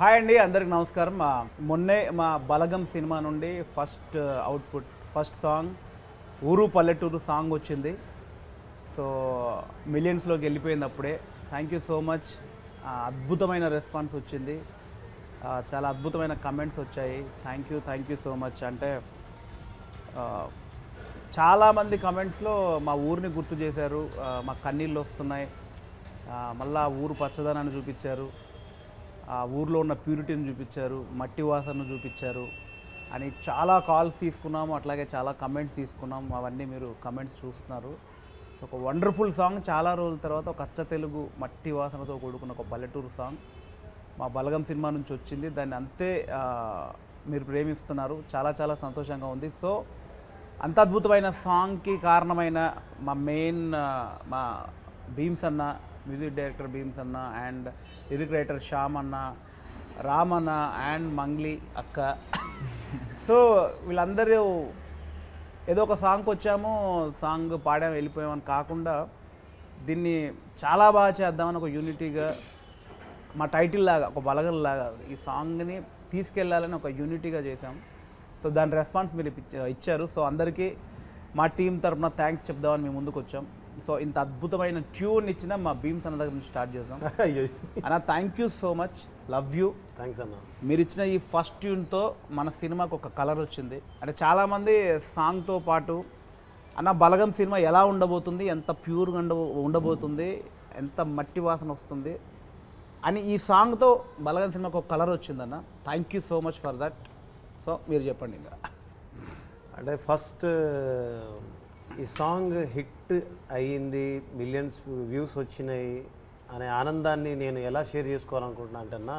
Hi అండి, అందరికి నమస్కారం. మొన్నే మా బలగం సినిమా నుండి ఫస్ట్ సాంగ్ ఊరు పల్లెటూరు సాంగ్ వచ్చింది. సో మిలియన్స్లోకి వెళ్ళిపోయింది అప్పుడే. Thank you so much. అద్భుతమైన రెస్పాన్స్ వచ్చింది, చాలా అద్భుతమైన కమెంట్స్ వచ్చాయి. Thank you so much. అంటే చాలామంది కమెంట్స్లో మా ఊరిని గుర్తు చేశారు, మా కన్నీళ్ళు వస్తున్నాయి, మళ్ళా ఊరు పచ్చదనాన్ని చూపించారు, ఆ ఊర్లో ఉన్న ప్యూరిటీని చూపించారు, మట్టి వాసనను చూపించారు అని చాలా కాల్స్ తీసుకున్నాము. అట్లాగే చాలా కమెంట్స్ తీసుకున్నాం. అవన్నీ మీరు కమెంట్స్ చూస్తున్నారు. సో ఒక వండర్ఫుల్ సాంగ్, చాలా రోజుల తర్వాత ఒక అచ్చ తెలుగు మట్టి వాసనతో కూడుకున్న ఒక పల్లెటూరు సాంగ్ మా బలగం సినిమా నుంచి వచ్చింది. దాన్ని అంతే మీరు ప్రేమిస్తున్నారు. చాలా చాలా సంతోషంగా ఉంది. సో అంత అద్భుతమైన సాంగ్కి కారణమైన మా భీమ్స్ అన్న, మ్యూజిక్ డైరెక్టర్ భీమ్స్ అన్న, అండ్ లిరిక్ రైటర్ శ్యామ్ అన్న, రామన్న అండ్ మంగ్లీ అక్క. సో వీళ్ళందరూ ఏదో ఒక సాంగ్కి వచ్చాము, సాంగ్ పాడాము, వెళ్ళిపోయామని కాకుండా దీన్ని చాలా బాగా చేద్దామని ఒక యూనిటీగా, మా టైటిల్ లాగా, ఒక బలగల్లాగా ఈ సాంగ్ని తీసుకెళ్ళాలని ఒక యూనిటీగా చేశాము. సో దాని రెస్పాన్స్ మీరు ఇచ్చారు. సో అందరికీ మా టీం తరఫున థ్యాంక్స్ చెప్దామని మేము ముందుకు వచ్చాం. సో ఇంత అద్భుతమైన ట్యూన్ ఇచ్చిన మా భీమ్స్ అన్న దగ్గర నుంచి స్టార్ట్ చేద్దాం. అన్న thank you so much, love you. Thanks అన్న. మీరు ఇచ్చిన ఈ ఫస్ట్ ట్యూన్తో మన సినిమాకు ఒక కలర్ వచ్చింది. అంటే చాలామంది సాంగ్తో పాటు అన్న బలగం సినిమా ఎలా ఉండబోతుంది, ఎంత ప్యూర్గా ఉండబోతుంది, ఎంత మట్టి వాసన వస్తుంది అని ఈ సాంగ్తో బలగం సినిమాకు ఒక కలర్ వచ్చిందన్న. Thank you so much for that. So మీరు చెప్పండి. ఇంకా అంటే ఫస్ట్ ఈ సాంగ్ హిట్ అయ్యింది, మిలియన్స్ వ్యూస్ వచ్చినాయి అనే ఆనందాన్ని నేను ఎలా షేర్ చేసుకోవాలనుకుంటున్నా అంటేనా,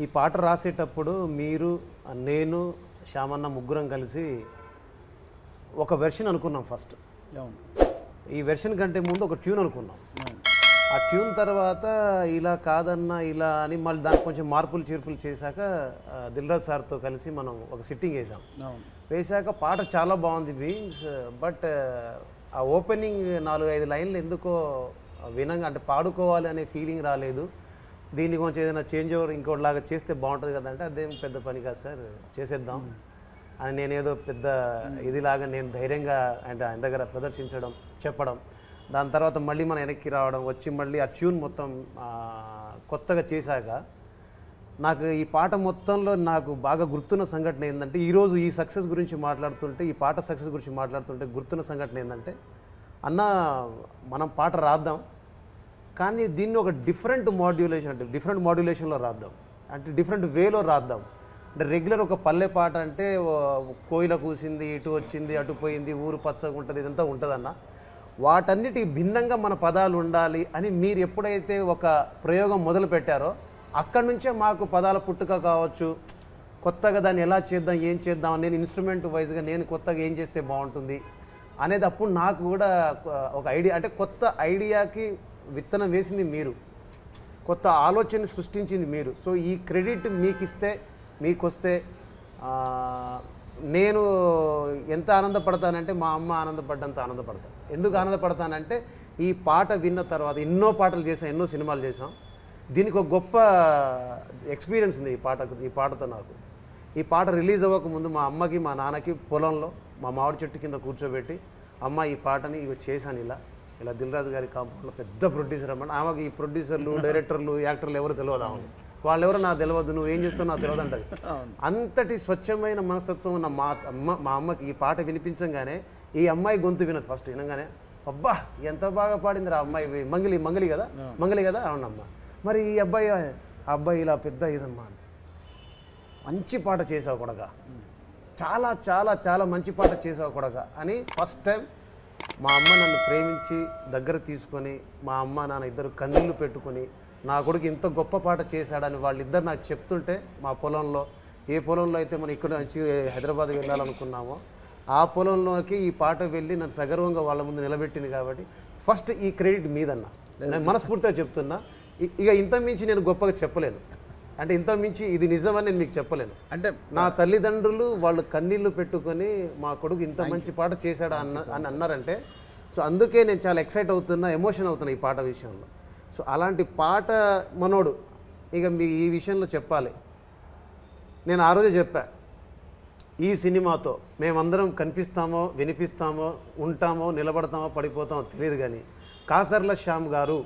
ఈ పాట రాసేటప్పుడు మీరు, నేను, శ్యామన్న ముగ్గురం కలిసి ఒక వెర్షన్ అనుకున్నాం ఫస్ట్. ఈ వెర్షన్ కంటే ముందు ఒక ట్యూన్ అనుకున్నాం. ఆ ట్యూన్ తర్వాత ఇలా కాదన్నా ఇలా అని మళ్ళీ దానికి కొంచెం మార్పులు చేర్పులు చేశాక దిల్రాజ్ సార్తో కలిసి మనం ఒక సిట్టింగ్ వేసాక పాట చాలా బాగుంది బీమ్స్. బట్ ఆ ఓపెనింగ్ 4-5 లైన్లు ఎందుకో అంటే పాడుకోవాలి అనే ఫీలింగ్ రాలేదు. దీన్ని కొంచెం ఏదైనా చేంజ్ ఓవర్ ఇంకోటిలాగా చేస్తే బాగుంటుంది కదంటే, అదేం పెద్ద పని కాదు సార్, చేసేద్దాం అని నేనేదో పెద్ద ఇదిలాగా నేను ధైర్యంగా అంటే ఆయన దగ్గర ప్రదర్శించడం, చెప్పడం, దాని తర్వాత మళ్ళీ మనం వెనక్కి రావడం, వచ్చి మళ్ళీ ఆ ట్యూన్ మొత్తం కొత్తగా చేశాక నాకు ఈ పాట మొత్తంలో నాకు బాగా గుర్తున్న సంఘటన ఏంటంటే, ఈరోజు ఈ సక్సెస్ గురించి మాట్లాడుతుంటే, ఈ పాట సక్సెస్ గురించి మాట్లాడుతుంటే గుర్తున్న సంఘటన ఏంటంటే, అన్న మనం పాట రాద్దాం కానీ దీన్ని ఒక డిఫరెంట్ మాడ్యులేషన్లో రాద్దాం, అంటే డిఫరెంట్ వేలో రాద్దాం. అంటే రెగ్యులర్ ఒక పల్లె పాట అంటే కోయిల కూసింది, ఇటు వచ్చింది, అటు పోయింది, ఊరు పచ్చగా ఉంటుంది, ఇదంతా ఉంటుందన్న. వాటన్నిటికి భిన్నంగా మన పదాలు ఉండాలి అని మీరు ఎప్పుడైతే ఒక ప్రయోగం మొదలు పెట్టారో అక్కడి నుంచే మాకు పదాల పుట్టుక కావచ్చు, కొత్తగా దాన్ని ఎలా చేద్దాం, ఏం చేద్దాం, నేను ఇన్స్ట్రుమెంట్ వైజ్గా నేను కొత్తగా ఏం చేస్తే బాగుంటుంది అనేది అప్పుడు నాకు కూడా ఒక ఐడియా, అంటే కొత్త ఐడియాకి విత్తనం వేసింది మీరు, కొత్త ఆలోచన సృష్టించింది మీరు. సో ఈ క్రెడిట్ మీకు ఇస్తే, మీకు వస్తే నేను ఎంత ఆనందపడతానంటే మా అమ్మ ఆనందపడ్డంత ఆనందపడతాను. ఎందుకు ఆనందపడతానంటే ఈ పాట విన్న తర్వాత ఎన్నో పాటలు చేసాం, ఎన్నో సినిమాలు చేసాం, దీనికి ఒక గొప్ప ఎక్స్పీరియన్స్ ఉంది ఈ పాటతో నాకు. ఈ పాట రిలీజ్ అవ్వకముందు మా అమ్మకి మా నాన్నకి పొలంలో మా మామిడి చెట్టు కింద కూర్చోబెట్టి, అమ్మ ఈ పాటని ఇవి చేశాను ఇలా దిల్రాజు గారి కాంపౌండ్లో పెద్ద ప్రొడ్యూసర్ అన్నమాట. ఆమెకి ఈ ప్రొడ్యూసర్లు, డైరెక్టర్లు, యాక్టర్లు ఎవరు తెలియదు, ఆమె వాళ్ళెవరో నాకు తెలియదు, నువ్వు ఏం చేస్తావు నాకు తెలియదు అంటది. అంతటి స్వచ్ఛమైన మనస్తత్వం ఉన్న మా అమ్మకి ఈ పాట వినిపించగానే ఈ అమ్మాయి గొంతు వినదు. ఫస్ట్ వినగానే అబ్బా ఎంత బాగా పాడింది రా అమ్మాయి, మంగలి కదా అవునమ్మా, మరి ఈ అబ్బాయి ఇలా పెద్ద ఇదమ్మా, మంచి పాట చేసావు కొడక, చాలా చాలా చాలా మంచి పాట చేసావు కొడక అని ఫస్ట్ టైం మా అమ్మ నన్ను ప్రేమించి దగ్గర తీసుకొని, మా అమ్మ నాన్న ఇద్దరు కన్నీళ్లు పెట్టుకొని, నా కొడుకు ఇంత గొప్ప పాట చేశాడని వాళ్ళిద్దరు నాకు చెప్తుంటే, మా పొలంలో ఏ పొలంలో అయితే మనం ఇక్కడ నుంచి హైదరాబాద్ వెళ్ళాలనుకున్నామో ఆ పొలంలోకి ఈ పాట వెళ్ళి నన్ను సగర్వంగా వాళ్ళ ముందు నిలబెట్టింది. కాబట్టి ఫస్ట్ ఈ క్రెడిట్ మీదన్న నేను మనస్ఫూర్తిగా చెప్తున్నా. ఇక ఇంత మించి నేను గొప్పగా చెప్పలేను, అంటే ఇంత మించి ఇది నిజమని నేను మీకు చెప్పలేను. అంటే నా తల్లిదండ్రులు వాళ్ళు కన్నీళ్లు పెట్టుకొని మా కొడుకు ఇంత మంచి పాట చేశాడా అని అన్నారంటే, సో అందుకే నేను చాలా ఎక్సైట్ అవుతున్నా, ఎమోషన్ అవుతున్నా ఈ పాట విషయంలో. సో అలాంటి పాట మనోడు ఇక మీ ఈ విషయంలో చెప్పాలి. నేను ఆ రోజే చెప్పా, ఈ సినిమాతో మేమందరం కనిపిస్తామో వినిపిస్తామో ఉంటామో నిలబడతామో పడిపోతామో తెలియదు, కానీ కాసర్ల శ్యామ్ గారు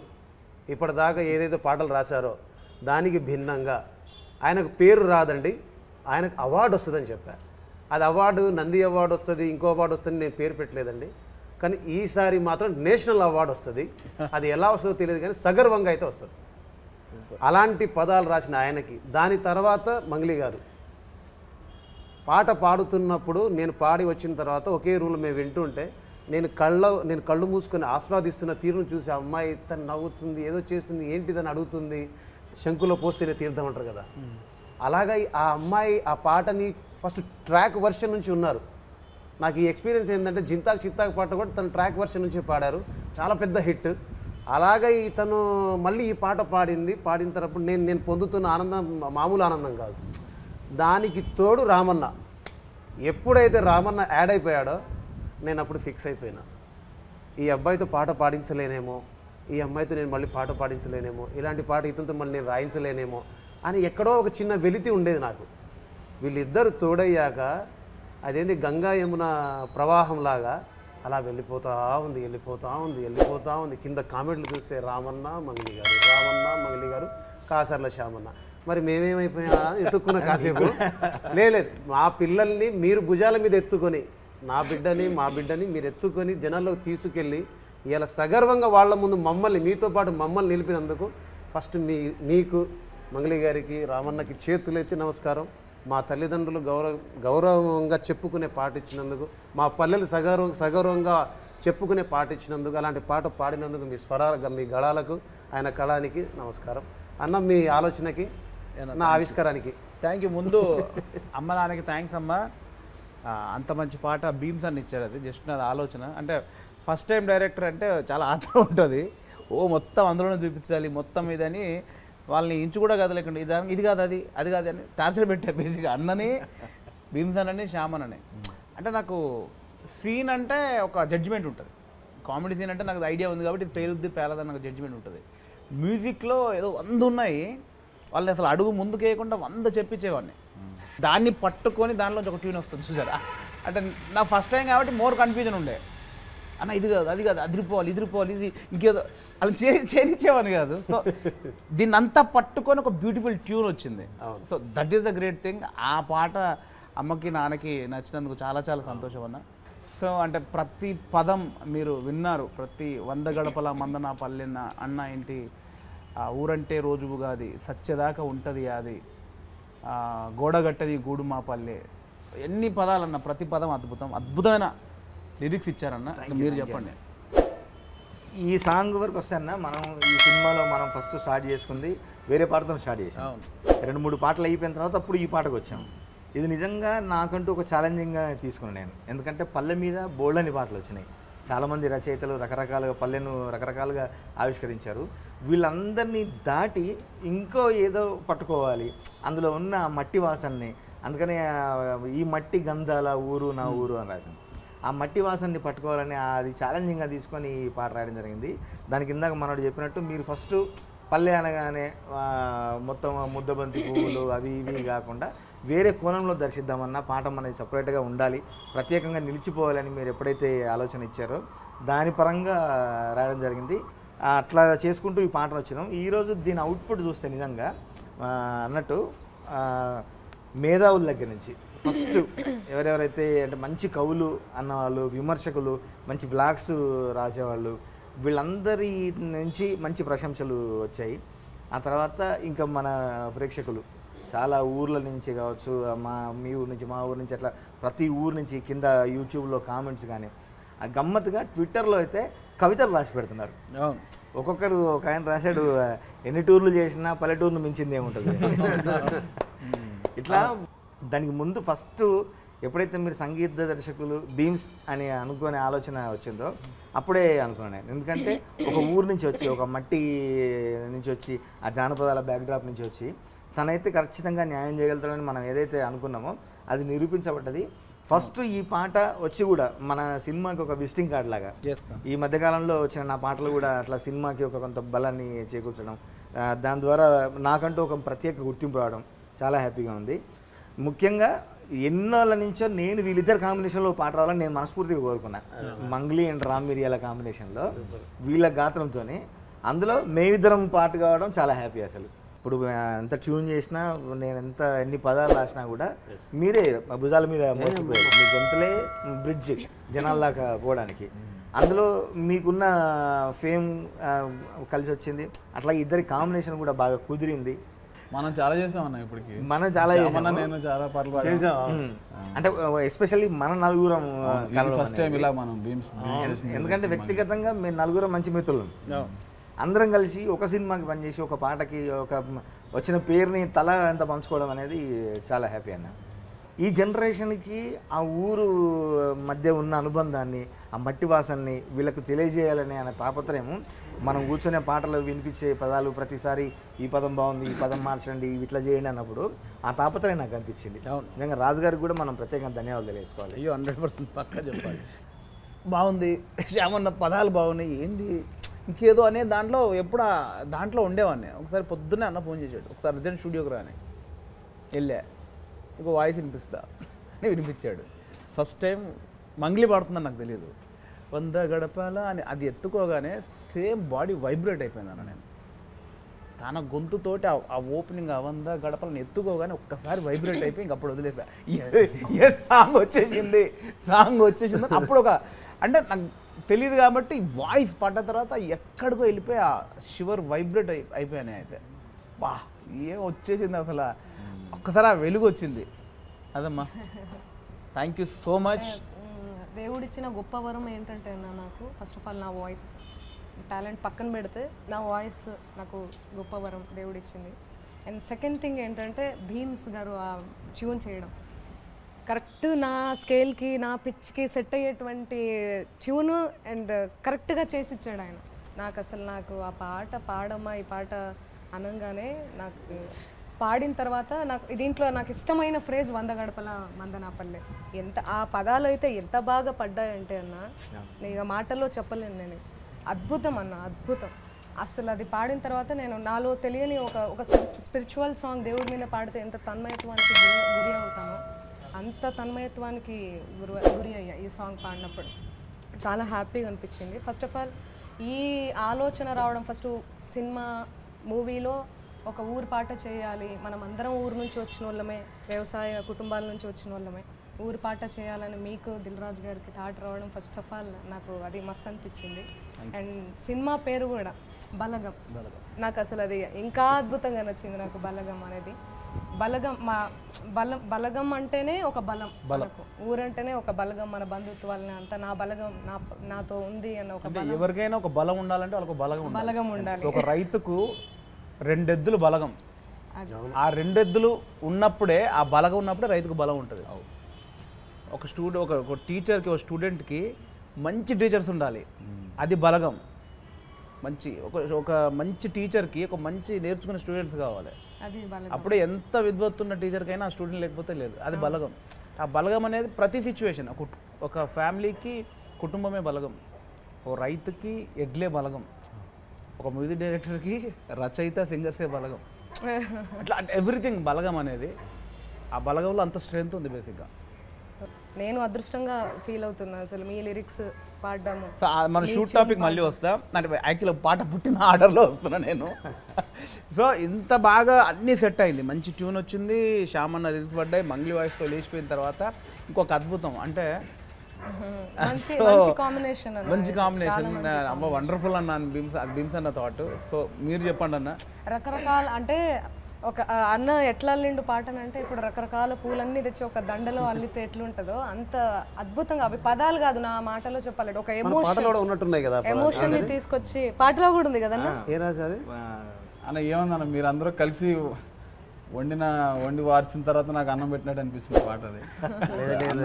ఇప్పటిదాకా ఏదైతే పాటలు రాశారో దానికి భిన్నంగా ఆయనకు పేరు రాదండి, ఆయనకు అవార్డు వస్తుందని చెప్పా. అది అవార్డు నంది అవార్డు వస్తుంది, ఇంకో అవార్డు వస్తుంది, నేను పేరు పెట్టలేదండి. కానీ ఈసారి మాత్రం నేషనల్ అవార్డు వస్తుంది. అది ఎలా వస్తుందో తెలియదు, కానీ సగర్వంగా అయితే వస్తుంది. అలాంటి పదాలు రాసిన ఆయనకి. దాని తర్వాత మంగ్లీ గారు పాట పాడుతున్నప్పుడు, నేను పాడి వచ్చిన తర్వాత ఒకే రూల్ మేము వింటుంటే నేను కళ్ళు మూసుకొని ఆస్వాదిస్తున్న తీరును చూసి అమ్మాయి తను నవ్వుతుంది, ఏదో చేస్తుంది, ఏంటిదని అడుగుతుంది, శంకులో పోస్తేనే తీర్థం అంటారు కదా, అలాగా ఆ అమ్మాయి ఆ పాటని ఫస్ట్ ట్రాక్ వర్షన్ నుంచి ఉన్నారు. నాకు ఈ ఎక్స్పీరియన్స్ ఏంటంటే జింతాక్ చిత్తాక్ పాట కూడా తను ట్రాక్ వర్షన్ నుంచి పాడారు, చాలా పెద్ద హిట్. అలాగే తను మళ్ళీ ఈ పాట పాడిన తర్వాత నేను పొందుతున్న ఆనందం మామూలు ఆనందం కాదు. దానికి తోడు రామన్న, ఎప్పుడైతే రామన్న యాడ్ అయిపోయాడో నేను అప్పుడు ఫిక్స్ అయిపోయినా, ఈ అబ్బాయితో పాట పాడించలేనేమో, ఈ అమ్మాయితో నేను మళ్ళీ పాట పాడించలేనేమో, ఇలాంటి పాట ఇతనితో మళ్ళీ నేను రాయించలేనేమో అని ఎక్కడో ఒక చిన్న వెలితి ఉండేది నాకు. వీళ్ళిద్దరు తోడయ్యాక అదేంటి గంగా యమున ప్రవాహంలాగా అలా వెళ్ళిపోతూ ఉంది. కింద కామెంట్లు చూస్తే రామన్న మంగ్లీ గారు కాసర్ల శ్యామన్న. మరి మేమేమైపోయా ఎత్తుక్కున్న కాసేపు లేదు, మా పిల్లల్ని మీరు భుజాల మీద ఎత్తుకొని, మా బిడ్డని మీరు ఎత్తుకొని జనాల్లోకి తీసుకెళ్ళి ఇలా సగర్వంగా వాళ్ళ ముందు మీతో పాటు మమ్మల్ని నిలిపినందుకు ఫస్ట్ మీకు మంగ్లీ గారికి రామన్నకి చేతులెత్తి నమస్కారం. మా తల్లిదండ్రులు గౌరవంగా చెప్పుకునే పాట ఇచ్చినందుకు, మా పల్లెలు సగౌరవంగా చెప్పుకునే పాట ఇచ్చినందుకు, అలాంటి పాట పాడినందుకు మీ గళాలకు ఆయన కళానికి నమస్కారం అన్న. మీ ఆలోచనకి నా ఆవిష్కారానికి థ్యాంక్ యూ. ముందు అమ్మ నాన్నకి థ్యాంక్స్ అమ్మ. అంత మంచి పాట బీమ్స్ అని ఇచ్చాడు. అది జస్ట్ నాది ఆలోచన. అంటే ఫస్ట్ టైం డైరెక్టర్ అంటే చాలా ఆత్రం ఉంటుంది, మొత్తం అందులోనే చూపించాలి మొత్తం ఇదని వాళ్ళని ఇంచు కూడా కదలేకుండా ఇది కాదు అది కాదు అని టార్చర్ పెట్టా బేసిక్గా అన్నని, భీమ్స్ అన్నని, శ్యామనని. అంటే నాకు సీన్ అంటే ఒక జడ్జిమెంట్ ఉంటుంది, కామెడీ సీన్ అంటే నాకు ఐడియా ఉంది కాబట్టి ఇది పేరుద్ది పేలదని నాకు జడ్జిమెంట్ ఉంటుంది. మ్యూజిక్లో ఏదో 100 ఉన్నాయి, వాళ్ళు అసలు అడుగు ముందుకు వేయకుండా 100 చెప్పించేవాడిని. దాన్ని పట్టుకొని దానిలోంచి ఒక ట్యూన్ వస్తుంది చూసారా. అంటే నా ఫస్ట్ టైం కాబట్టి మోర్ కన్ఫ్యూజన్ ఉండే, అన్న ఇది కాదు అది అదిరిపోవాలి ఇది ఇంకేదో అలా చేయించేవాడిని కాదు. సో దీన్ని అంతా పట్టుకొని ఒక బ్యూటిఫుల్ ట్యూన్ వచ్చింది. So that is the great thing. ఆ పాట అమ్మకి నాన్నకి నచ్చినందుకు చాలా చాలా సంతోషం అన్న. సో అంటే ప్రతి పదం మీరు విన్నారు, ప్రతి 100 గడపల మందన పల్లెన్న అన్న ఏంటి, ఊరంటే రోజు ఉగాది, సత్యదాకా ఉంటుంది అది, గోడగట్టది గూడు మా పల్లె, ఎన్ని పదాలన్న, ప్రతి పదం అద్భుతమైన లిరిక్స్ ఇచ్చారన్న. మీరు చెప్పండి. ఈ సాంగ్ వరకు వస్తాయన్న, మనం ఈ సినిమాలో మనం ఫస్ట్ స్టార్ట్ చేసుకుంది వేరే పాటతో స్టార్ట్ చేసాం. 2-3 పాటలు అయిపోయిన తర్వాత అప్పుడు ఈ పాటకు వచ్చాం. ఇది నిజంగా నాకంటూ ఒక ఛాలెంజింగ్గా తీసుకున్నాను నేను. ఎందుకంటే పల్లె మీద బోల్డని పాటలు వచ్చినాయి, చాలామంది రచయితలు రకరకాలుగా పల్లెను రకరకాలుగా ఆవిష్కరించారు. వీళ్ళందరినీ దాటి ఇంకో ఏదో పట్టుకోవాలి, అందులో ఉన్న మట్టి వాసనని. అందుకని ఈ మట్టి గంధాల ఊరు నా ఊరు అని రాశాను. ఆ మట్టి వాసనని పట్టుకోవాలని అది ఛాలెంజింగ్గా తీసుకొని ఈ పాట రాయడం జరిగింది. దానికి ఇందాక మనోడు చెప్పినట్టు మీరు ఫస్ట్ పల్లె అనగానే మొత్తం ముద్దబంతి పువ్వులు అవి ఇవి కాకుండా వేరే కోణంలో దర్శిద్దామన్న పాట మనది సపరేట్గా ఉండాలి, ప్రత్యేకంగా నిలిచిపోవాలని మీరు ఎప్పుడైతే ఆలోచన ఇచ్చారో దాని పరంగా రాయడం జరిగింది. అట్లా చేసుకుంటూ ఈ పాటను వచ్చినాం. ఈరోజు దీని అవుట్పుట్ చూస్తే నిజంగా అన్నట్టు మేధావుల దగ్గర నుంచి ఫస్ట్ ఎవరెవరైతే అంటే మంచి కవులు అన్నవాళ్ళు, విమర్శకులు, మంచి వ్లాగ్స్ రాసేవాళ్ళు, వీళ్ళందరి నుంచి మంచి ప్రశంసలు వచ్చాయి. ఆ తర్వాత ఇంకా మన ప్రేక్షకులు చాలా ఊర్ల నుంచి కావచ్చు, మీ ఊరు నుంచి మా ఊరు నుంచి అట్లా ప్రతి ఊరు నుంచి కింద యూట్యూబ్లో కామెంట్స్ కానీ, ఆ గమ్మత్తుగా ట్విట్టర్లో అయితే కవితలు రాసి పెడుతున్నారు. ఒక్కొక్కరు ఒక ఆయన రాశాడు, ఎన్ని టూర్లు చేసినా పల్లెటూరును మించింది ఏముంటుంది. ఇట్లా దానికి ముందు ఫస్ట్ ఎప్పుడైతే మీరు సంగీత దర్శకులు బీమ్స్ అని అనుకునే ఆలోచన వచ్చిందో అప్పుడే అనుకున్నాను. ఎందుకంటే ఒక ఊరు నుంచి వచ్చి, ఒక మట్టి నుంచి వచ్చి, ఆ జానపదాల బ్యాక్డ్రాప్ నుంచి వచ్చి తనైతే ఖచ్చితంగా న్యాయం చేయగలుగుతాడని మనం ఏదైతే అనుకున్నామో అది నిరూపించబడ్డది. ఫస్ట్ ఈ పాట వచ్చి కూడా మన సినిమాకి ఒక విజిటింగ్ కార్డ్ లాగా ఈ మధ్యకాలంలో వచ్చిన నా పాటలు కూడా అట్లా సినిమాకి ఒక కొంత బలాన్ని చేకూర్చడం, దాని ద్వారా నాకంటూ ఒక ప్రత్యేక గుర్తింపు రావడం చాలా హ్యాపీగా ఉంది. ముఖ్యంగా ఎన్నోళ్ళ నుంచో నేను వీళ్ళిద్దరు కాంబినేషన్లో పాట రావాలని నేను మనస్ఫూర్తిగా కోరుకున్నా. మంగ్లీ అండ్ రామ్ మిరియాల కాంబినేషన్లో వీళ్ళ గాత్రంతోనే అందులో మేమిద్దరం పాట కావడం చాలా హ్యాపీ. అసలు ఇప్పుడు ఎంత ట్యూన్ చేసినా నేను ఎన్ని పదాలు రాసినా కూడా మీరే భుజాల మీద మోసిపోయారు. మీ గొంతులే బ్రిడ్జ్ జనాల దాకా పోవడానికి. అందులో మీకున్న ఫేమ్ కలిసి వచ్చింది. అట్లా ఇద్దరి కాంబినేషన్ కూడా బాగా కుదిరింది. మనం చాలా చేసామన్నా ఇప్పటికి. మనం చాలా నేను చాలా పాటలు అంటే ఎస్పెషల్లీ మన నలుగురం ఫస్ట్ టైం ఇలా మనం బీమ్స్ ఎందుకంటే వ్యక్తిగతంగా మేము నలుగురం మంచి మిత్రులు, అందరం కలిసి ఒక సినిమాకి పనిచేసి ఒక పాటకి ఒక వచ్చిన పేరుని తల ఎంత పంచుకోవడం అనేది చాలా హ్యాపీ అన్న. ఈ జనరేషన్కి ఆ ఊరు మధ్య ఉన్న అనుబంధాన్ని, ఆ మట్టి వాసనని వీళ్ళకు తెలియజేయాలని అనే తాపత్రయం మనం కూర్చొనే పాటలు వినిపించే పదాలు ప్రతిసారి ఈ పదం బాగుంది, ఈ పదం మార్చండి, ఇట్లా చేయండి అన్నప్పుడు ఆ తాపత్రయం నాకు అనిపించింది. నిజంగా రాజుగారికి కూడా మనం ప్రత్యేకంగా ధన్యవాదాలు తెలియజేసుకోవాలి. అయ్యో 100% పక్కా చెప్పాలి. బాగుంది శ్యామన్న, పదాలు బాగున్నాయి, ఏంది ఇంకేదో అనే దాంట్లో ఉండేవాడిని. ఒకసారి పొద్దున్నే అన్న ఫోన్ చేశాడు, ఒకసారి అదే స్టూడియోకి రాని వెళ్ళా, ఒక వాయిస్ వినిపించాడు. ఫస్ట్ టైం మంగ్లీ పాడుతుందని నాకు తెలియదు. 100 గడపాల అని అది ఎత్తుకోగానే సేమ్ బాడీ వైబ్రేట్ అయిపోయింది అన్న. నేను తన గొంతుతోటి ఆ ఓపెనింగ్ 100 గడపలను ఎత్తుకోగానే ఒక్కసారి వైబ్రేట్ అయిపోయి ఇంక అప్పుడు వదిలేసా. సాంగ్ వచ్చేసింది అప్పుడు అంటే నాకు తెలియదు కాబట్టి వాయిస్ పడ్డ తర్వాత ఎక్కడికో వెళ్ళిపోయి ఆ షివర్ వైబ్రేట్ అయిపోయాను. అయితే వా ఏం వచ్చేసింది అసలు, ఒక్కసారి ఆ వెలుగు వచ్చింది. అదమ్మా, థ్యాంక్ యూ సో మచ్. దేవుడిచ్చిన గొప్ప వరం ఏంటంటే నాకు ఫస్ట్ ఆఫ్ ఆల్ నా వాయిస్ టాలెంట్ పక్కన పెడితే నా వాయిస్ నాకు గొప్ప వరం దేవుడిచ్చింది. అండ్ సెకండ్ థింగ్ ఏంటంటే భీమ్స్ గారు ఆ ట్యూన్ చేయడం కరెక్ట్ నా స్కేల్కి నా పిచ్కి సెట్ అయ్యేటువంటి ట్యూను అండ్ కరెక్ట్గా చేసి ఇచ్చాడు ఆయన. నాకు ఆ పాట పాడమ్మా ఈ పాట అనగానే నాకు పాడిన తర్వాత దీంట్లో నాకు ఇష్టమైన ఫ్రేజ్ 100 గడపల మందనాపల్లె. ఆ పదాలు అయితే ఎంత బాగా పడ్డాయంటే అన్న, ఇక మాటల్లో చెప్పలేను నేను. అద్భుతం అన్న, అద్భుతం. అసలు అది పాడిన తర్వాత నేను నాలో తెలియని ఒక స్పిరిచువల్ సాంగ్ దేవుడి మీద పాడితే ఎంత తన్మయత్వానికి గురి అవుతానో అంత తన్మయత్వానికి గురి అయ్యా ఈ సాంగ్ పాడినప్పుడు. చాలా హ్యాపీగా అనిపించింది. ఫస్ట్ ఆఫ్ ఆల్ ఈ ఆలోచన రావడం, ఫస్ట్ సినిమా మూవీలో ఒక ఊరు పాట చేయాలి, మనం అందరం ఊరు నుంచి వచ్చిన వాళ్ళమే, వ్యవసాయ కుటుంబాల నుంచి వచ్చిన వాళ్ళమే, ఊరు పాట చేయాలని మీకు దిల్ రాజు గారికి థాట్ రావడం ఫస్ట్ ఆఫ్ ఆల్ నాకు అది మస్త్ అనిపించింది. అండ్ సినిమా పేరు కూడా బలగం, నాకు అసలు అది ఇంకా అద్భుతంగా నచ్చింది నాకు. బలగం అనేది బలగం అంటేనే ఒక బలం, ఊరంటేనే ఒక బలగం, మన బంధుత్వాలని అంతా నా బలగం నాతో ఉంది అన్న ఒక బలం. ఎవరికైనా ఒక బలం ఉండాలంటే వాళ్ళకి బలగం ఉండాలి. ఒక రైతుకు 2 ఎద్దులు బలగం, ఆ 2 ఎద్దులు ఉన్నప్పుడే, ఆ బలగం ఉన్నప్పుడే రైతుకు బలం ఉంటుంది. ఒక టీచర్కి, ఒక స్టూడెంట్కి మంచి టీచర్స్ ఉండాలి, అది బలగం. ఒక మంచి టీచర్కి ఒక మంచి నేర్చుకునే స్టూడెంట్స్ కావాలి, అప్పుడే ఎంత విద్వత్తున్న టీచర్కైనా ఆ స్టూడెంట్ లేకపోతే లేదు, అది బలగం. ఆ బలగం అనేది ప్రతి సిచ్యువేషన్, ఒక ఫ్యామిలీకి కుటుంబమే బలగం, ఓ రైతుకి ఎడ్లే బలగం, ఒక మ్యూజిక్ డైరెక్టర్కి రచయిత సింగర్సే బలగం. అట్లా ఎవ్రీథింగ్ బలగం అనేది. ఆ బలగంలో అంత స్ట్రెంగ్త్ ఉంది బేసిక్గా. నేను అదృష్టంగా ఫీల్ అవుతున్నా అసలు మీ లిరిక్స్ పాడడము. సో మన షూట్ టాపిక్ మళ్ళీ వస్తాం. అంటే యాక్చువల్గా పాట పుట్టిన ఆర్డర్లో వస్తున్నా నేను. సో ఇంత బాగా అన్నీ సెట్ అయింది, మంచి ట్యూన్ వచ్చింది, శ్యామన్న లిరిక్స్ పడ్డాయి, మంగ్లీ వాయిస్తో లేచిపోయిన తర్వాత ఇంకొక అద్భుతం అంటే మంచి కాంబినేషన్ అమ్మ వండర్ఫుల్ అన్నాను భీమ్స్ అన్న థాట్. సో మీరు చెప్పండి అన్న. రకరకాల అంటే ఒక అన్న ఎట్లా అల్లిండు పాటను అంటే ఇప్పుడు రకరకాల పూలన్నీ తెచ్చి ఒక దండలో అల్లితే ఎట్లుంటుందో అంత అద్భుతంగా, అవి పదాలు కాదు నా మాటలో చెప్పాలంటే ఒక ఎమోషన్ ని తీసుకొచ్చి పాటలో కూడా ఉంది కదన్నా. అన్న ఏమన్నా మీరు అందరూ కలిసి వండి వార్చిన తర్వాత నాకు అన్నం పెట్టినట్టు అనిపించింది పాట అది.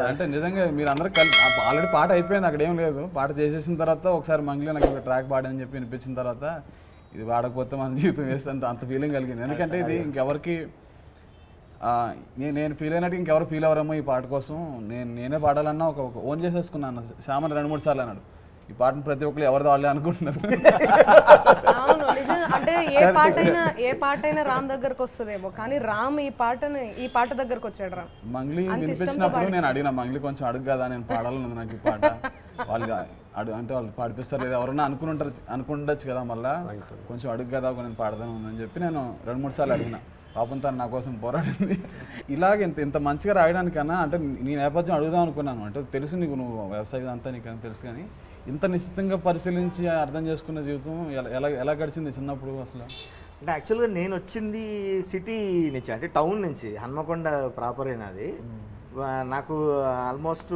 అంటే నిజంగా మీరు అందరూ కలిసి ఆల్రెడీ పాట అయిపోయింది, అక్కడ ఏం లేదు, పాట చేసేసిన తర్వాత ఒకసారి మంగ్లీ నాకు ట్రాక్ పాడని చెప్పి వినిపించిన తర్వాత ఇది వాడకపోతే మన జీవితం వేస్తే అంత ఫీలింగ్ కలిగింది. ఎందుకంటే ఇది ఇంకెవరికి నేను ఫీల్ అయినట్టు ఇంకెవరు ఫీల్ అవ్వరేమో ఈ పాట కోసం. నేనే పాడాలన్నా ఒక ఓన్ చేసేసుకున్నాను. శ్యామన్ 2-3 సార్లు అన్నాడు ఈ పాటను ప్రతి ఒక్కరు ఎవరిదో వాళ్ళే అనుకుంటున్నారు. అవును నిజం. అంటే ఏ పాట అయినా రామ్ దగ్గరకు వస్తుందేమో, కానీ రామ్ ఈ పాట దగ్గరకు వచ్చాడు. రామ్ మంగ్లీ వినిపించినప్పుడు నేను అడిగిన, మంగ్లీ కొంచెం అడుగు కదా, నేను పాడాలన్నది నాకు ఈ పాట, వాళ్ళు అంటే వాళ్ళు పాడిపిస్తారు లేదా ఎవరన్నా అనుకుండొచ్చు కదా, మళ్ళీ కొంచెం అడుగు కదా నేను పాడదాను అని చెప్పి నేను 2-3 సార్లు అడిగిన. పాపం తను నా కోసం పోరాడింది. ఇలాగ ఇంత మంచిగా రాయడానికన్నా అంటే నీ నేపథ్యం అడుగుదాం అనుకున్నాను. అంటే తెలుసు నీకు, నువ్వు వ్యవసాయం అంతా నీకు అని తెలుసు, కానీ ఇంత నిశ్చితంగా పరిశీలించి అర్థం చేసుకున్న జీవితం ఎలా గడిచింది చిన్నప్పుడు అసలు? అంటే యాక్చువల్గా నేను వచ్చింది సిటీ నుంచి, అంటే టౌన్ నుంచి, హన్మకొండ ప్రాపర్ అయినది. నాకు ఆల్మోస్ట్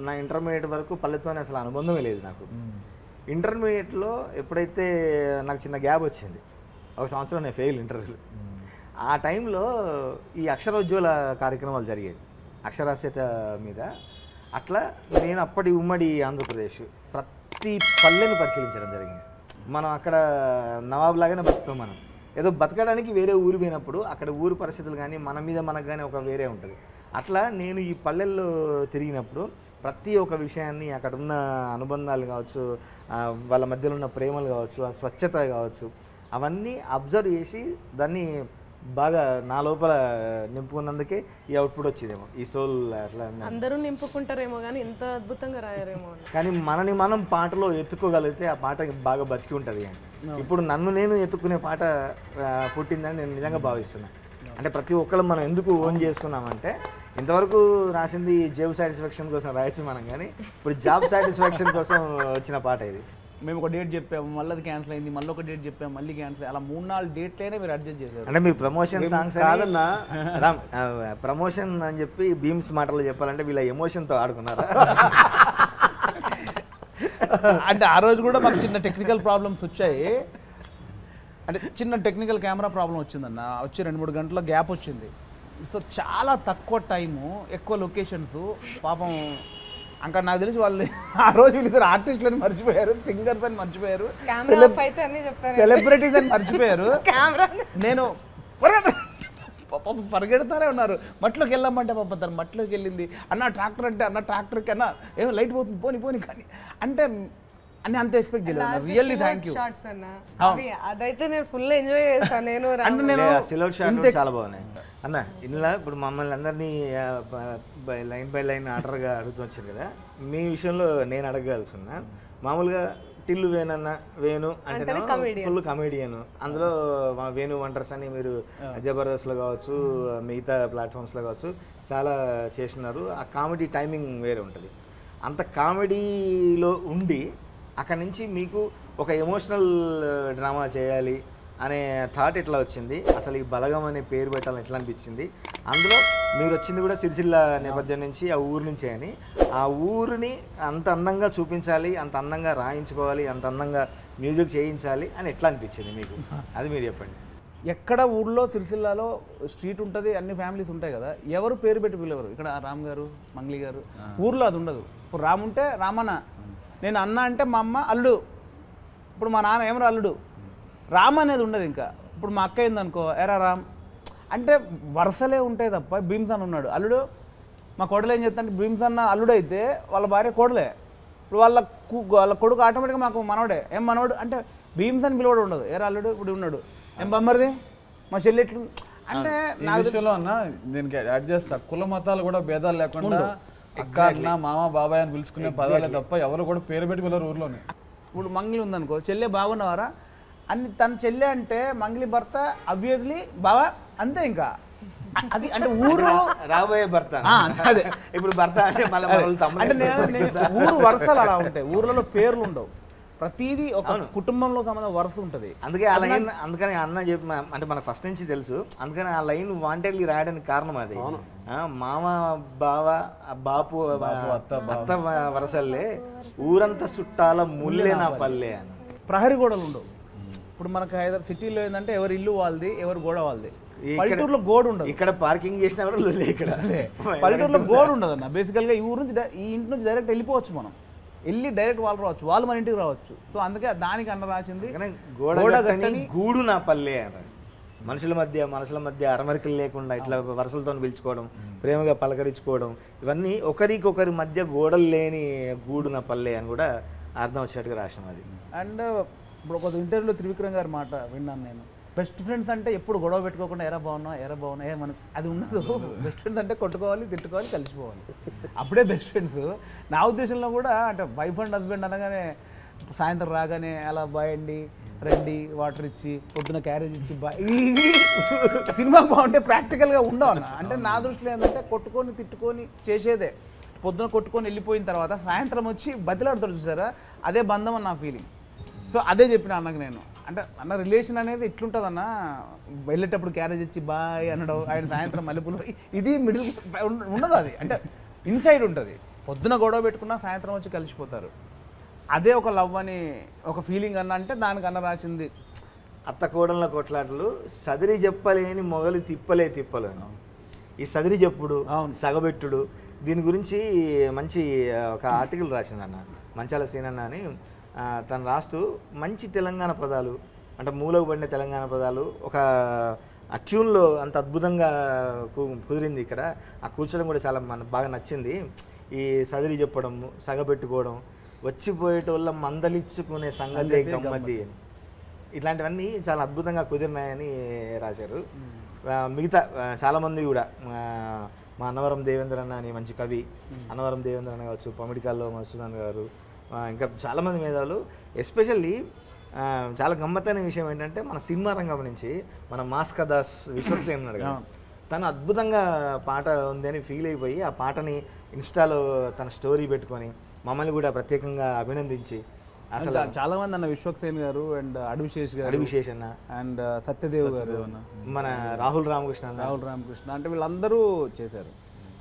నా ఇంటర్మీడియట్ వరకు పల్లెతోనే అసలు అనుబంధమే లేదు నాకు. ఇంటర్మీడియట్లో ఎప్పుడైతే నాకు చిన్న గ్యాప్ వచ్చింది, 1 సంవత్సరం నేను ఫెయిల్ ఇంటర్వ్యూలో, ఆ టైంలో ఈ అక్షరోజ్వల కార్యక్రమాలు జరిగేవి అక్షరాస్యత మీద. అట్లా నేను అప్పటి ఉమ్మడి ఆంధ్రప్రదేశ్ ప్రతి పల్లెను పరిశీలించడం జరిగింది. మనం అక్కడ నవాబ్ లాగానే బతుకుతాం. మనం ఏదో బతకడానికి వేరే ఊరు పోయినప్పుడు అక్కడ ఊరు పరిస్థితులు కానీ మన మీద మనకు కానీ ఒక వేరే ఉంటుంది. అట్లా నేను ఈ పల్లెల్లో తిరిగినప్పుడు ప్రతి ఒక్క విషయాన్ని, అక్కడ ఉన్న అనుబంధాలు కావచ్చు, వాళ్ళ మధ్యలో ఉన్న ప్రేమలు కావచ్చు, ఆ స్వచ్ఛత కావచ్చు, అవన్నీ అబ్జర్వ్ చేసి దాన్ని బాగా నా లోపల నింపుకున్నందుకే ఈ అవుట్పుట్ వచ్చిందేమో, ఈ సోల్. అట్లా అందరూ నింపుకుంటారేమో కానీ ఇంత అద్భుతంగా రాయారేమో. కానీ మనని మనం పాటలో ఎత్తుకోగలిగితే ఆ పాట బాగా బతికి ఉంటుంది. అని ఇప్పుడు నన్ను నేను ఎత్తుకునే పాట పుట్టిందని నేను నిజంగా భావిస్తున్నాను. అంటే ప్రతి ఒక్కళ్ళు మనం ఎందుకు ఓన్ చేసుకున్నామంటే, ఇంతవరకు రాసింది జాబ్ సాటిస్ఫాక్షన్ కోసం రాయొచ్చు మనం, కానీ ఇప్పుడు జాబ్ సాటిస్ఫాక్షన్ కోసం వచ్చిన పాట ఇది. మేము ఒక డేట్ చెప్పాము, మళ్ళీ అది క్యాన్సిల్ అయింది, మళ్ళీ ఒక డేట్ చెప్పాము, మళ్ళీ క్యాన్సిల్, అలా 3-4 డేట్లైనా మీరు అడ్జస్ట్ చేశారు. అంటే మీరు ప్రమోషన్ సాంగ్స్ కాదన్నా, ప్రమోషన్ అని చెప్పి బీమ్స్ మాటలు చెప్పాలంటే వీళ్ళ ఎమోషన్తో ఆడుకున్నారా? అంటే ఆ రోజు కూడా మాకు చిన్న టెక్నికల్ ప్రాబ్లమ్స్ వచ్చాయి. అంటే చిన్న టెక్నికల్ కెమెరా ప్రాబ్లం వచ్చిందన్న, వచ్చి 2-3 గంటల గ్యాప్ వచ్చింది. సో చాలా తక్కువ టైము, ఎక్కువ లొకేషన్స్. పాపం ఇంకా నాకు తెలిసి వాళ్ళు ఆ రోజు వీళ్ళిద్దరు ఆర్టిస్టులని మర్చిపోయారు, సింగర్స్ అని మర్చిపోయారు, సెలబ్రిటీస్ అని మర్చిపోయారు. నేను పరిగెడతానే ఉన్నారు. మట్లోకి వెళ్ళామంటే పాప తను మట్లోకి వెళ్ళింది. అన్న ట్రాక్టర్ అంటే, అన్న ట్రాక్టర్కి అన్న ఏమో లైట్ పోతుంది, పోని కానీ అంటే అని అంత ఎక్స్పెక్ట్ చేయలేదు. Really thank you. అదైతే నేను ఫుల్ ఎంజాయ్ చేశాను. నేను సిలోట్ షాట్ చాలా బాగున్నాయి అన్న. ఇందులో ఇప్పుడు మమ్మల్ని అందరినీ లైన్ బై లైన్ ఆర్డర్గా అడుగుతూ వచ్చారు కదా, మీ విషయంలో నేను అడగగలుసు ఉన్నా. మామూలుగా టిల్లు వేనన్న, వేణు అంటే ఫుల్ కమెడియన్. అందులో వేణు వంటర్స్ అని మీరు జబర్దస్త్లో కావచ్చు, మిగతా ప్లాట్ఫామ్స్లో కావచ్చు చాలా చేస్తున్నారు. ఆ కామెడీ టైమింగ్ వేరే ఉంటుంది. అంత కామెడీలో ఉండి అక్కడి నుంచి మీకు ఒక ఎమోషనల్ డ్రామా చేయాలి అనే థాట్ ఎట్లా వచ్చింది? అసలు ఈ బలగం అనే పేరు పెట్టాలని ఎట్లా అనిపించింది? అందులో మీరు వచ్చింది కూడా సిరిసిల్ల నేపథ్యం నుంచి, ఆ ఊరు నుంచే అని, ఆ ఊరిని అంత అందంగా చూపించాలి, అంత అందంగా రాయించుకోవాలి, అంత అందంగా మ్యూజిక్ చేయించాలి అని ఎట్లా అనిపించింది మీకు? అది మీరు చెప్పండి. ఎక్కడ ఊళ్ళో సిరిసిల్లాలో స్ట్రీట్ ఉంటుంది, అన్ని ఫ్యామిలీస్ ఉంటాయి కదా, ఎవరు పేరు పెట్టి పిలవరు. ఇక్కడ రామ్ గారు, మంగ్లీ గారు, ఊర్లో అది ఉండదు. ఇప్పుడు రామ్ ఉంటే రామన్న, నేను అన్న అంటే మా అమ్మ అల్లుడు, ఇప్పుడు మా నాన్న ఏమరా అల్లుడు, రామ్ అనేది ఉండదు. ఇంకా ఇప్పుడు మా అక్క ఏందనుకో, ఎరా రామ్ అంటే వరుసలే ఉంటాయి తప్ప. భీమ్స్ అన్న ఉన్నాడు అల్లుడు, మా కోడలు ఏం చేస్తా అంటే భీమ్స్ అన్న అల్లుడు అయితే వాళ్ళ భార్య కోడలే. ఇప్పుడు వాళ్ళ కొడుకు ఆటోమేటిక్గా మాకు మనవడే. ఏం మనవడు అంటే భీమ్స్ అని పిలవడు ఉండదు. ఎరా అల్లుడు ఇప్పుడు ఉన్నాడు, ఏం బొమ్మరిది మా చెల్లి ఎట్లు అంటే నా విషయంలో అన్న దీనికి యాడ్ చేస్తా, కుల మతాలు కూడా భేదాలు లేకుండా అక్క అన్న మామ బాబాయ్ అని పిలుచుకునే పదాలే తప్ప ఎవరు కూడా పేరు పెట్టి వెళ్ళారు ఊర్లోనే. ఇప్పుడు మంగ్లీ ఉందనుకో, చెల్లె బాగున్నవారా అని, తన చెల్లె అంటే మంగ్లీ భర్త అబ్వియస్లీ బావా అంతే. ఇంకా అది అంటే ఊరు రాబోయే భర్త, అదే ఇప్పుడు భర్త అంటే అంటే ఊరు వరుసలు అలా ఉంటాయి. ఊర్లలో పేర్లు ఉండవు, ప్రతిదీ ఒక కుటుంబంలో సంబంధం వరుస ఉంటుంది. అందుకే ఆ లైన్, అందుకని అన్న చెప్పి అంటే మనకు ఫస్ట్ నుంచి తెలుసు, అందుకని ఆ లైన్ వాంటెడ్లీ రాయడానికి కారణం అది. మామ బావ బాపు అత్త వరసల్లే ఊరంతా చుట్టాల ముల్లే నా పల్లె అని. ప్రహరీ గోడలు ఉండవు. ఇప్పుడు మనకు హైదరాబాద్ సిటీలో ఏంటంటే ఎవరి ఇల్లు వాళ్ళది, ఎవరి గోడ వాళ్ళది. పల్లెటూరులో గోడ ఉండదు. ఇక్కడ పార్కింగ్ చేసినా కూడా ఇక్కడ పల్లెటూరులో గోడ ఉండదు అన్న. బేసికల్గా ఈ ఊరు నుంచి, ఈ ఇంటి నుంచి డైరెక్ట్ వెళ్ళిపోవచ్చు, మనం వెళ్ళి డైరెక్ట్ వాళ్ళు రావచ్చు, వాళ్ళు మన ఇంటికి రావచ్చు. సో అందుకే దానికి అన్న రాసింది గోడ గూడు నా పల్లె అని. మనుషుల మధ్య అరమరికలు లేకుండా ఇట్లా వరుసలతో పిలుచుకోవడం, ప్రేమగా పలకరించుకోవడం, ఇవన్నీ ఒకరికొకరి మధ్య గోడలు లేని గూడు నా పల్లె అని కూడా అర్థం వచ్చేట్టుగా రాసినాం అది. అండ్ ఇప్పుడు ఒక ఇంటర్వ్యూలో త్రివిక్రమ్ గారి మాట విన్నాను నేను, బెస్ట్ ఫ్రెండ్స్ అంటే ఎప్పుడు గొడవ పెట్టుకోకుండా ఎరా బాగున్నా మనకు అది ఉండదు. బెస్ట్ ఫ్రెండ్స్ అంటే కొట్టుకోవాలి, తిట్టుకోవాలి, కలిసిపోవాలి, అప్పుడే బెస్ట్ ఫ్రెండ్స్. నా ఉద్దేశంలో కూడా అంటే వైఫ్ అండ్ హస్బెండ్ అనగానే సాయంత్రం రాగానే అలా బాయ్ అండి రండి వాటర్ ఇచ్చి పొద్దున క్యారేజ్ ఇచ్చి బాయ్ ఇది సినిమా బాగుంటే ప్రాక్టికల్గా ఉండవు అన్న. అంటే నా దృష్టిలో ఏంటంటే కొట్టుకొని తిట్టుకొని చేసేదే, పొద్దున కొట్టుకొని వెళ్ళిపోయిన తర్వాత సాయంత్రం వచ్చి బతిలాడుతాడు చూసారా, అదే బంధం అని నా ఫీలింగ్. సో అదే చెప్పిన అన్నకు నేను, అంటే అన్న రిలేషన్ అనేది ఎట్లుంటుందన్న, వెళ్ళేటప్పుడు క్యారేజ్ ఇచ్చి బాయ్ అనడం, ఆయన సాయంత్రం మల్లెపూలు, ఇది మిడిల్ ఉండదు. అది అంటే ఇన్సైడ్ ఉంటుంది. పొద్దున గొడవ పెట్టుకున్నా సాయంత్రం వచ్చి కలిసిపోతారు, అదే ఒక లవ్ అని ఒక ఫీలింగ్ అన్న. అంటే దానికి అన్న రాసింది అత్త కోడళ్ళ కొట్లాటలు సదిరి చెప్పలేని మొగలి తిప్పలేను. ఈ సదిరి చెప్పుడు, సగబెట్టుడు, దీని గురించి మంచి ఒక ఆర్టికల్ రాసింది అన్న మంచాల సీనన్న అని. తను రాస్తూ మంచి తెలంగాణ పదాలు, అంటే మూలకు పడిన తెలంగాణ పదాలు ఒక ఆ ట్యూన్లో అంత అద్భుతంగా కుదిరింది ఇక్కడ. ఆ కూర్చోడం కూడా చాలా మనకు బాగా నచ్చింది. ఈ సదిరి చెప్పడం, సగబెట్టుకోవడం, వచ్చిపోయేటోళ్ళ మందలిచ్చుకునే సంగతే గమ్మతి, ఇట్లాంటివన్నీ చాలా అద్భుతంగా కుదిరినాయని రాశారు. మిగతా చాలామంది కూడా మా అన్నవరం దేవేంద్ర అన్న అని మంచి కవి, అన్నవరం దేవేంద్ర అన్న కావచ్చు, పమిడికాల్లో మధుసూదన్ గారు, ఇంకా చాలామంది మేధావులు. ఎస్పెషల్లీ చాలా గమ్మత్తైన విషయం ఏంటంటే మన సినిమా రంగం నుంచి మన మాస్కా దాస్ విశ్వక్సేన్ ఉన్నాడు కదా, తను అద్భుతంగా పాట ఉందని ఫీల్ అయిపోయి ఆ పాటని ఇన్స్టాలో తన స్టోరీ పెట్టుకొని మమ్మల్ని కూడా ప్రత్యేకంగా అభినందించి, అసలు చాలా మంది అన్న విశ్వక్సేన్ గారు అండ్ అడవిశేష్ అన్న అండ్ సత్యదేవ్ గారు, మన రాహుల్ రామకృష్ణ అంటే వీళ్ళందరూ చేశారు.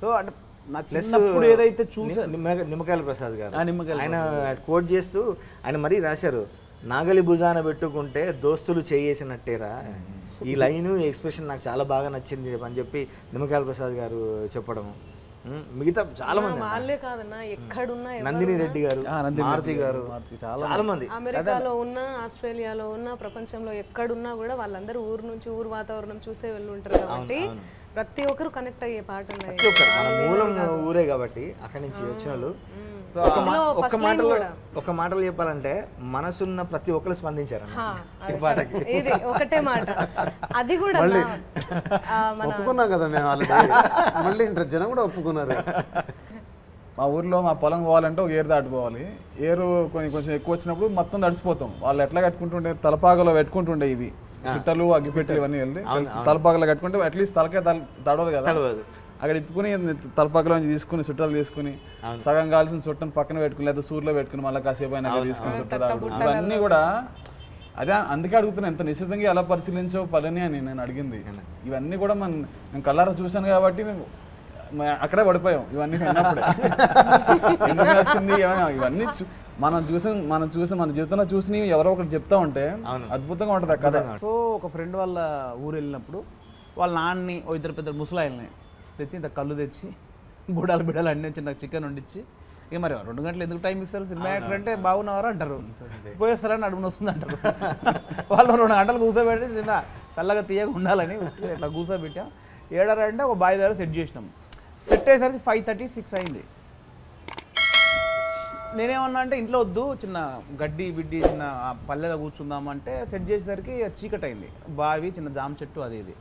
సో అంటే నా చిన్నప్పుడు ఏదైతే చూసా నిమ్మకాయల ప్రసాద్ గారు ఆయన కోట్ చేస్తూ ఆయన మరీ రాశారు, నాగలి భుజాన పెట్టుకుంటే దోస్తులు చేయేసినట్టేరా. ఈ లైను ఎక్స్ప్రెషన్ నాకు చాలా బాగా నచ్చింది అని చెప్పి నిమ్మకాయల ప్రసాద్ గారు చెప్పడం. మిగతా చాలా మంది, వాళ్ళే కాదన్నా ఎక్కడున్నా, నందిని రెడ్డి గారు, మారుతి గారు, చాలా మంది అమెరికాలో ఉన్నా, ఆస్ట్రేలియాలో ఉన్నా, ప్రపంచంలో ఎక్కడున్నా కూడా వాళ్ళందరూ ఊరు నుంచి ఊరు వాతావరణం చూసే వెళ్ళి ఉంటారు కాబట్టి ప్రతి ఒక్కరు కనెక్ట్ అయ్యే పాట ఉన్నాయి. మన మూలం ఊరే కాబట్టి అక్కడి నుంచి వచ్చిన వాళ్ళు. సో ఒక మాటలో చెప్పాలంటే మనసున్న ప్రతి ఒక్కరు స్పందించారు ఈ పాటకి. ఇది ఒకటే మాట, అది కూడా ఒప్పుకున్నాం కదా మేము, మళ్ళీ జనం కూడా ఒప్పుకున్నారు. మా ఊర్లో మా పొలం పోవాలంటే ఒక ఏరు దాటిపోవాలి. ఏరు కొంచెం ఎక్కువ వచ్చినప్పుడు మొత్తం తడిసిపోతాం. వాళ్ళు ఎట్లా కట్టుకుంటుండే, తలపాగలో పెట్టుకుంటుండే ఇవి చుట్టలు అగ్గిపెట్టి ఇవన్నీ వెళ్ళి తలపాగలో కట్టుకుంటే అట్లీస్ట్ తలకే తడవదు కదా, అక్కడ ఇప్పుకుని తలపాకలో తీసుకుని చుట్టాలు తీసుకుని సగం కావాల్సిన చుట్టను పక్కన పెట్టుకుని లేదా సూర్లో పెట్టుకుని మళ్ళీ కాసేపు అయినా తీసుకుని చుట్టాలు ఇవన్నీ కూడా అదే. అందుకే అడుగుతున్నాను, ఎంత నిశ్చితంగా ఎలా పరిశీలించావు పదని అని నేను అడిగింది. ఇవన్నీ కూడా నేను కళ్ళారా చూశాను కాబట్టి అక్కడే పడిపోయాం. ఇవన్నీ విన్నప్పుడే ఎందుకు వచ్చింది ఇవన్నీ మనం చూసి మన జీవితంలో చూసి ఎవరో ఒకటి చెప్తా ఉంటే అద్భుతంగా ఉంటుంది ఆ కథ. సో ఒక ఫ్రెండ్ వాళ్ళ ఊరు వెళ్ళినప్పుడు వాళ్ళ నాన్నని ఓ ఇద్దరు పెద్ద ముసలాయల్ని తెచ్చి ఇంత కళ్ళు తెచ్చి బిడాలు అన్నీ వచ్చి నాకు చికెన్ వండించి, ఇక మరి 2 గంటలు ఎందుకు టైం ఇస్తారు, సినిమా యాక్టర్ అంటే బాగున్నావారు అంటారు, పోయేస్తారని అడుగుని వస్తుంది అంటారు. వాళ్ళు 2 గంటలు కూర్చోబెట్టి చిన్న చల్లగా తీయగా ఉండాలని ఇట్లా కూర్చోబెట్టాం. 7:30 అంటే ఒక బాయ్ దగ్గర సెట్ చేసినాం. సెట్ అయ్యేసరికి 5:30, 6 అయింది. నేనేమన్నా అంటే ఇంట్లో వద్దు, చిన్న గడ్డి బిడ్డి చిన్న పల్లెలో కూర్చుందామంటే సెట్ చేసేసరికి చీకటి అయింది. బావి, చిన్న జామ చెట్టు, అది ఇది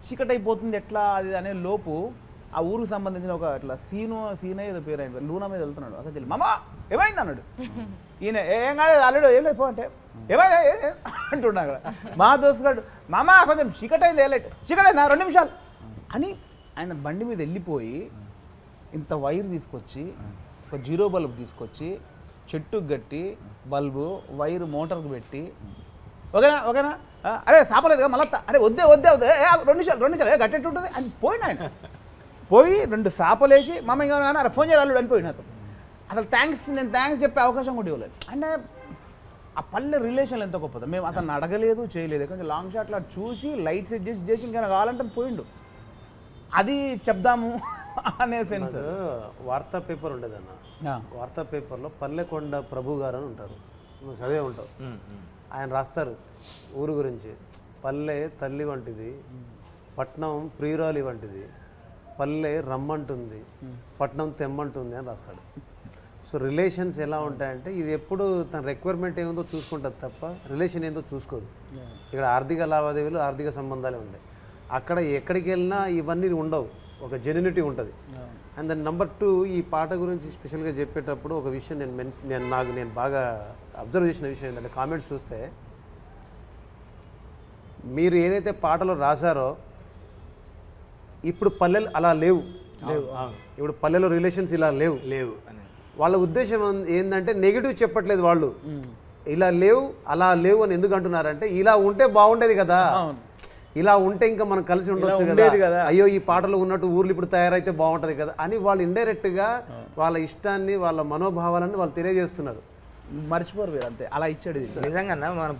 చీకటి అయిపోతుంది. ఎట్లా అది అనే లోపు ఆ ఊరికి సంబంధించిన ఒక ఇట్లా సీన ఏదో పేరు అయిన లూనా మీద వెళ్తున్నాడు. అసలు తెలియదు, మామా ఏమైంది అన్నాడు. ఈయన ఏం కాలేదు ఆల్రెడీ, ఏం లేదు పో అంటే ఏమైంది అంటున్నా. అక్కడ మా దోస్తులాడు, మామా కొంచెం చీకటి అయింది, ఏ లైట్ చీకటి అయిందా 2 నిమిషాలు అని ఆయన బండి మీద వెళ్ళిపోయి ఇంత వైర్ తీసుకొచ్చి ఒక 0 బల్బు తీసుకొచ్చి చెట్టుకు కట్టి బల్బు వైరు మోటార్కు పెట్టి, ఓకేనా అరే సాపలేదు కదా మళ్ళా, అరే వద్దే 2 నిమిషాలు గట్టెట్టు ఉంటుంది అని పోయిన ఆయన. పోయి 2 సాపలేసి మమ్మ ఇంకా అరే ఫోన్ చేయాలి అనిపోయిన అతను. అసలు నేను థ్యాంక్స్ చెప్పే అవకాశం కూడా ఇవ్వలేదు. అంటే ఆ పల్లె రిలేషన్ ఎంత గొప్పదో. మేము అతను అడగలేదు, చేయలేదు, కొంచెం లాంగ్ షాట్లో చూసి లైట్ సెట్ చేసి ఇంకా కావాలంటే పోయిండు. అది చెప్దాము అనే సెన్స్. వార్తా పేపర్ ఉండేదన్న, వార్తా పేపర్లో పల్లెకొండ ప్రభు గారు అని ఉంటారు, నువ్వు చదివే ఉంటావు. ఆయన రాస్తారు ఊరు గురించి, పల్లె తల్లి వంటిది, పట్నం ప్రియురాలి వంటిది, పల్లె రమ్మంటుంది, పట్నం తెమ్మంటుంది అని రాస్తాడు. సో రిలేషన్స్ ఎలా ఉంటాయంటే ఇది ఎప్పుడు తన రిక్వైర్మెంట్ ఏముందో చూసుకుంటుంది తప్ప రిలేషన్ ఏందో చూసుకోదు. ఇక్కడ ఆర్థిక లావాదేవీలు ఆర్థిక సంబంధాలే ఉన్నాయి. అక్కడ ఎక్కడికి వెళ్ళినా ఇవన్నీ ఉండవు, ఒక జెన్యునిటీ ఉంటుంది. అండ్ దెన్ నెంబర్ 2 ఈ పాట గురించి స్పెషల్గా చెప్పేటప్పుడు ఒక విషయం నేను బాగా అబ్జర్వ్ చేసిన విషయం ఏంటంటే కామెంట్స్ చూస్తే మీరు ఏదైతే పాటలో రాశారో ఇప్పుడు పల్లెలు అలా లేవు. ఇప్పుడు పల్లెలో రిలేషన్స్ ఇలా లేవు అని వాళ్ళ ఉద్దేశం ఏంటంటే నెగిటివ్ చెప్పట్లేదు వాళ్ళు. ఇలా లేవు అలా లేవు అని ఎందుకు అంటున్నారంటే ఇలా ఉంటే బాగుండేది కదా, ఇలా ఉంటే ఇంకా మనం కలిసి ఉండొచ్చు కదా, అయ్యో ఈ పాటలో ఉన్నట్టు ఊర్లు ఇప్పుడు తయారైతే బాగుంటుంది కదా అని వాళ్ళు ఇండైరెక్ట్గా వాళ్ళ ఇష్టాన్ని వాళ్ళ మనోభావాలను వాళ్ళు తెలియజేస్తున్నారు. మర్చిపోరు మీరు అంతే, అలా ఇచ్చాడు ఇది. నిజంగా మనం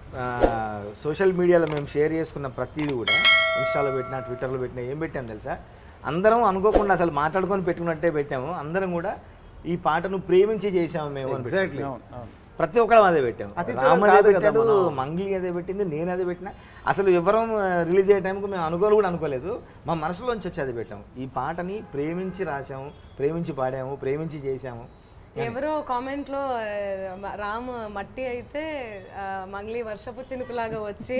సోషల్ మీడియాలో మేము షేర్ చేసుకున్న ప్రతిదీ కూడా ఇన్స్టాలో పెట్టినా ట్విట్టర్లో పెట్టినా ఏం పెట్టాము తెలుసా, అందరం అనుకోకుండా అసలు మాట్లాడుకొని పెట్టుకున్నట్టే పెట్టాము. అందరం కూడా ఈ పాటను ప్రేమించి చేసాము మేము. ఎగ్జాక్ట్లీ ప్రతి ఒక్కరం అదే పెట్టాము. రామ్ అదే పెట్టాడు, మంగ్లీ అదే పెట్టింది, నేను అదే పెట్టినా. అసలు ఎవరం రిలీజ్ అయ్యే టైంకి మేము కూడా అనుకోలేదు, మా మనసులోంచి వచ్చి అది పెట్టాము. ఈ పాటని ప్రేమించి రాసాము, ప్రేమించి పాడాము, ప్రేమించి చేసాము. ఎవరో కామెంట్ లో రామ్ మట్టి అయితే మంగ్లీ వర్షపు చినుకులాగా వచ్చి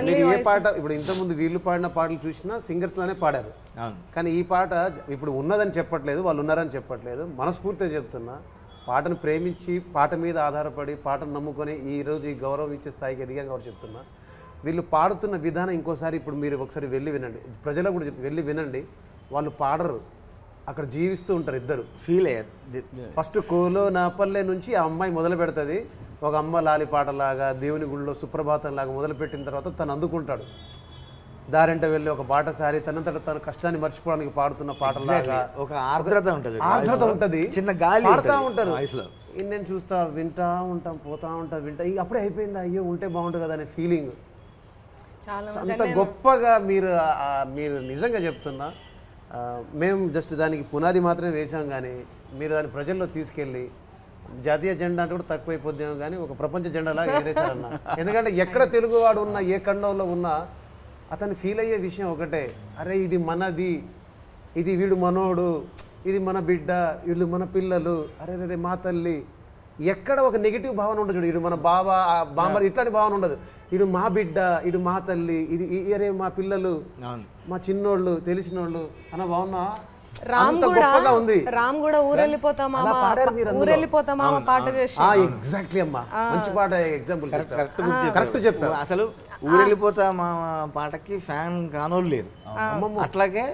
మీరు ఏ పాట ఇప్పుడు ఇంతకుముందు వీళ్ళు పాడిన పాటలు చూసినా సింగర్స్ లానే పాడారు, కానీ ఈ పాట ఇప్పుడు ఉన్నదని చెప్పట్లేదు, వాళ్ళు ఉన్నారని చెప్పట్లేదు, మనస్ఫూర్తిగా చెప్తున్నా. పాటను ప్రేమించి పాట మీద ఆధారపడి పాటను నమ్ముకొని ఈరోజు ఈ గౌరవం ఇచ్చే స్థాయికి ఎదిగాం కాబట్టి చెప్తున్నా. వీళ్ళు పాడుతున్న విధానం ఇంకోసారి ఇప్పుడు మీరు ఒకసారి వెళ్ళి వినండి, ప్రజలకు కూడా వెళ్ళి వినండి. వాళ్ళు పాడరు, అక్కడ జీవిస్తూ ఉంటారు ఇద్దరు. ఫీల్ అయ్యారు. ఫస్ట్ కోలో నా పల్లె నుంచి ఆ అమ్మాయి మొదలు పెడుతుంది, ఒక అమ్మ లాలి పాటలాగా దేవుని గుళ్ళో సుప్రభాతం లాగా మొదలుపెట్టిన తర్వాత తను అందుకుంటాడు. దారింట వెళ్ళి ఒక బాటసారి తనంతట తన కష్టాన్ని మర్చిపోవడానికి పాడుతున్న పాటలాగా ఒక ఆర్ద్రత ఉంటుంది, చిన్న గాలి పాడుతూ ఉంటారు. నేను చూస్తా వింటా ఉంటాం, పోతా ఉంటాం, వింటా అప్పుడే అయిపోయిందా, అయ్యో ఉంటే బాగుంటుంది కదా అనే ఫీలింగ్. అంత గొప్పగా మీరు నిజంగా చెప్తున్నా. మేము జస్ట్ దానికి పునాది మాత్రమే వేసాం, కానీ మీరు దాన్ని ప్రజల్లో తీసుకెళ్ళి జాతీయ జెండా అంటే కూడా తక్కువైపోద్దాం కానీ ఒక ప్రపంచ జెండాలాగా ఎగరేశారన్న. ఎందుకంటే ఎక్కడ తెలుగువాడు ఉన్నా, ఏ ఖండంలో ఉన్నా అతను ఫీల్ అయ్యే విషయం ఒకటే, అరే ఇది మనది, ఇది వీడు మనోడు, ఇది మన బిడ్డ, వీళ్ళు మన పిల్లలు, అరే రే మా తల్లి. ఎక్కడ ఒక నెగిటివ్ భావన ఉండదు చూడు, ఇడు మన బామ్మ ఇట్లాంటి భావన ఉండదు. ఇడు మా బిడ్డ, ఇడు మా తల్లి, ఇది అరే మా పిల్లలు, మా చిన్నోళ్ళు, తెలిసినోళ్ళు అన్న భావన అంత గొప్పగా ఉంది. రామ్ కూడా ఊరెళ్ళిపోతామా పాట చేసి ఎగ్జాక్ట్లీ అమ్మా, మంచి పాట ఎగ్జాంపుల్ కరెక్ట్ చెప్పారు. అసలు ఊరెళ్ళిపోతా మా పాటకి ఫ్యాన్ కానోళ్ళు లేరు. అట్లాగే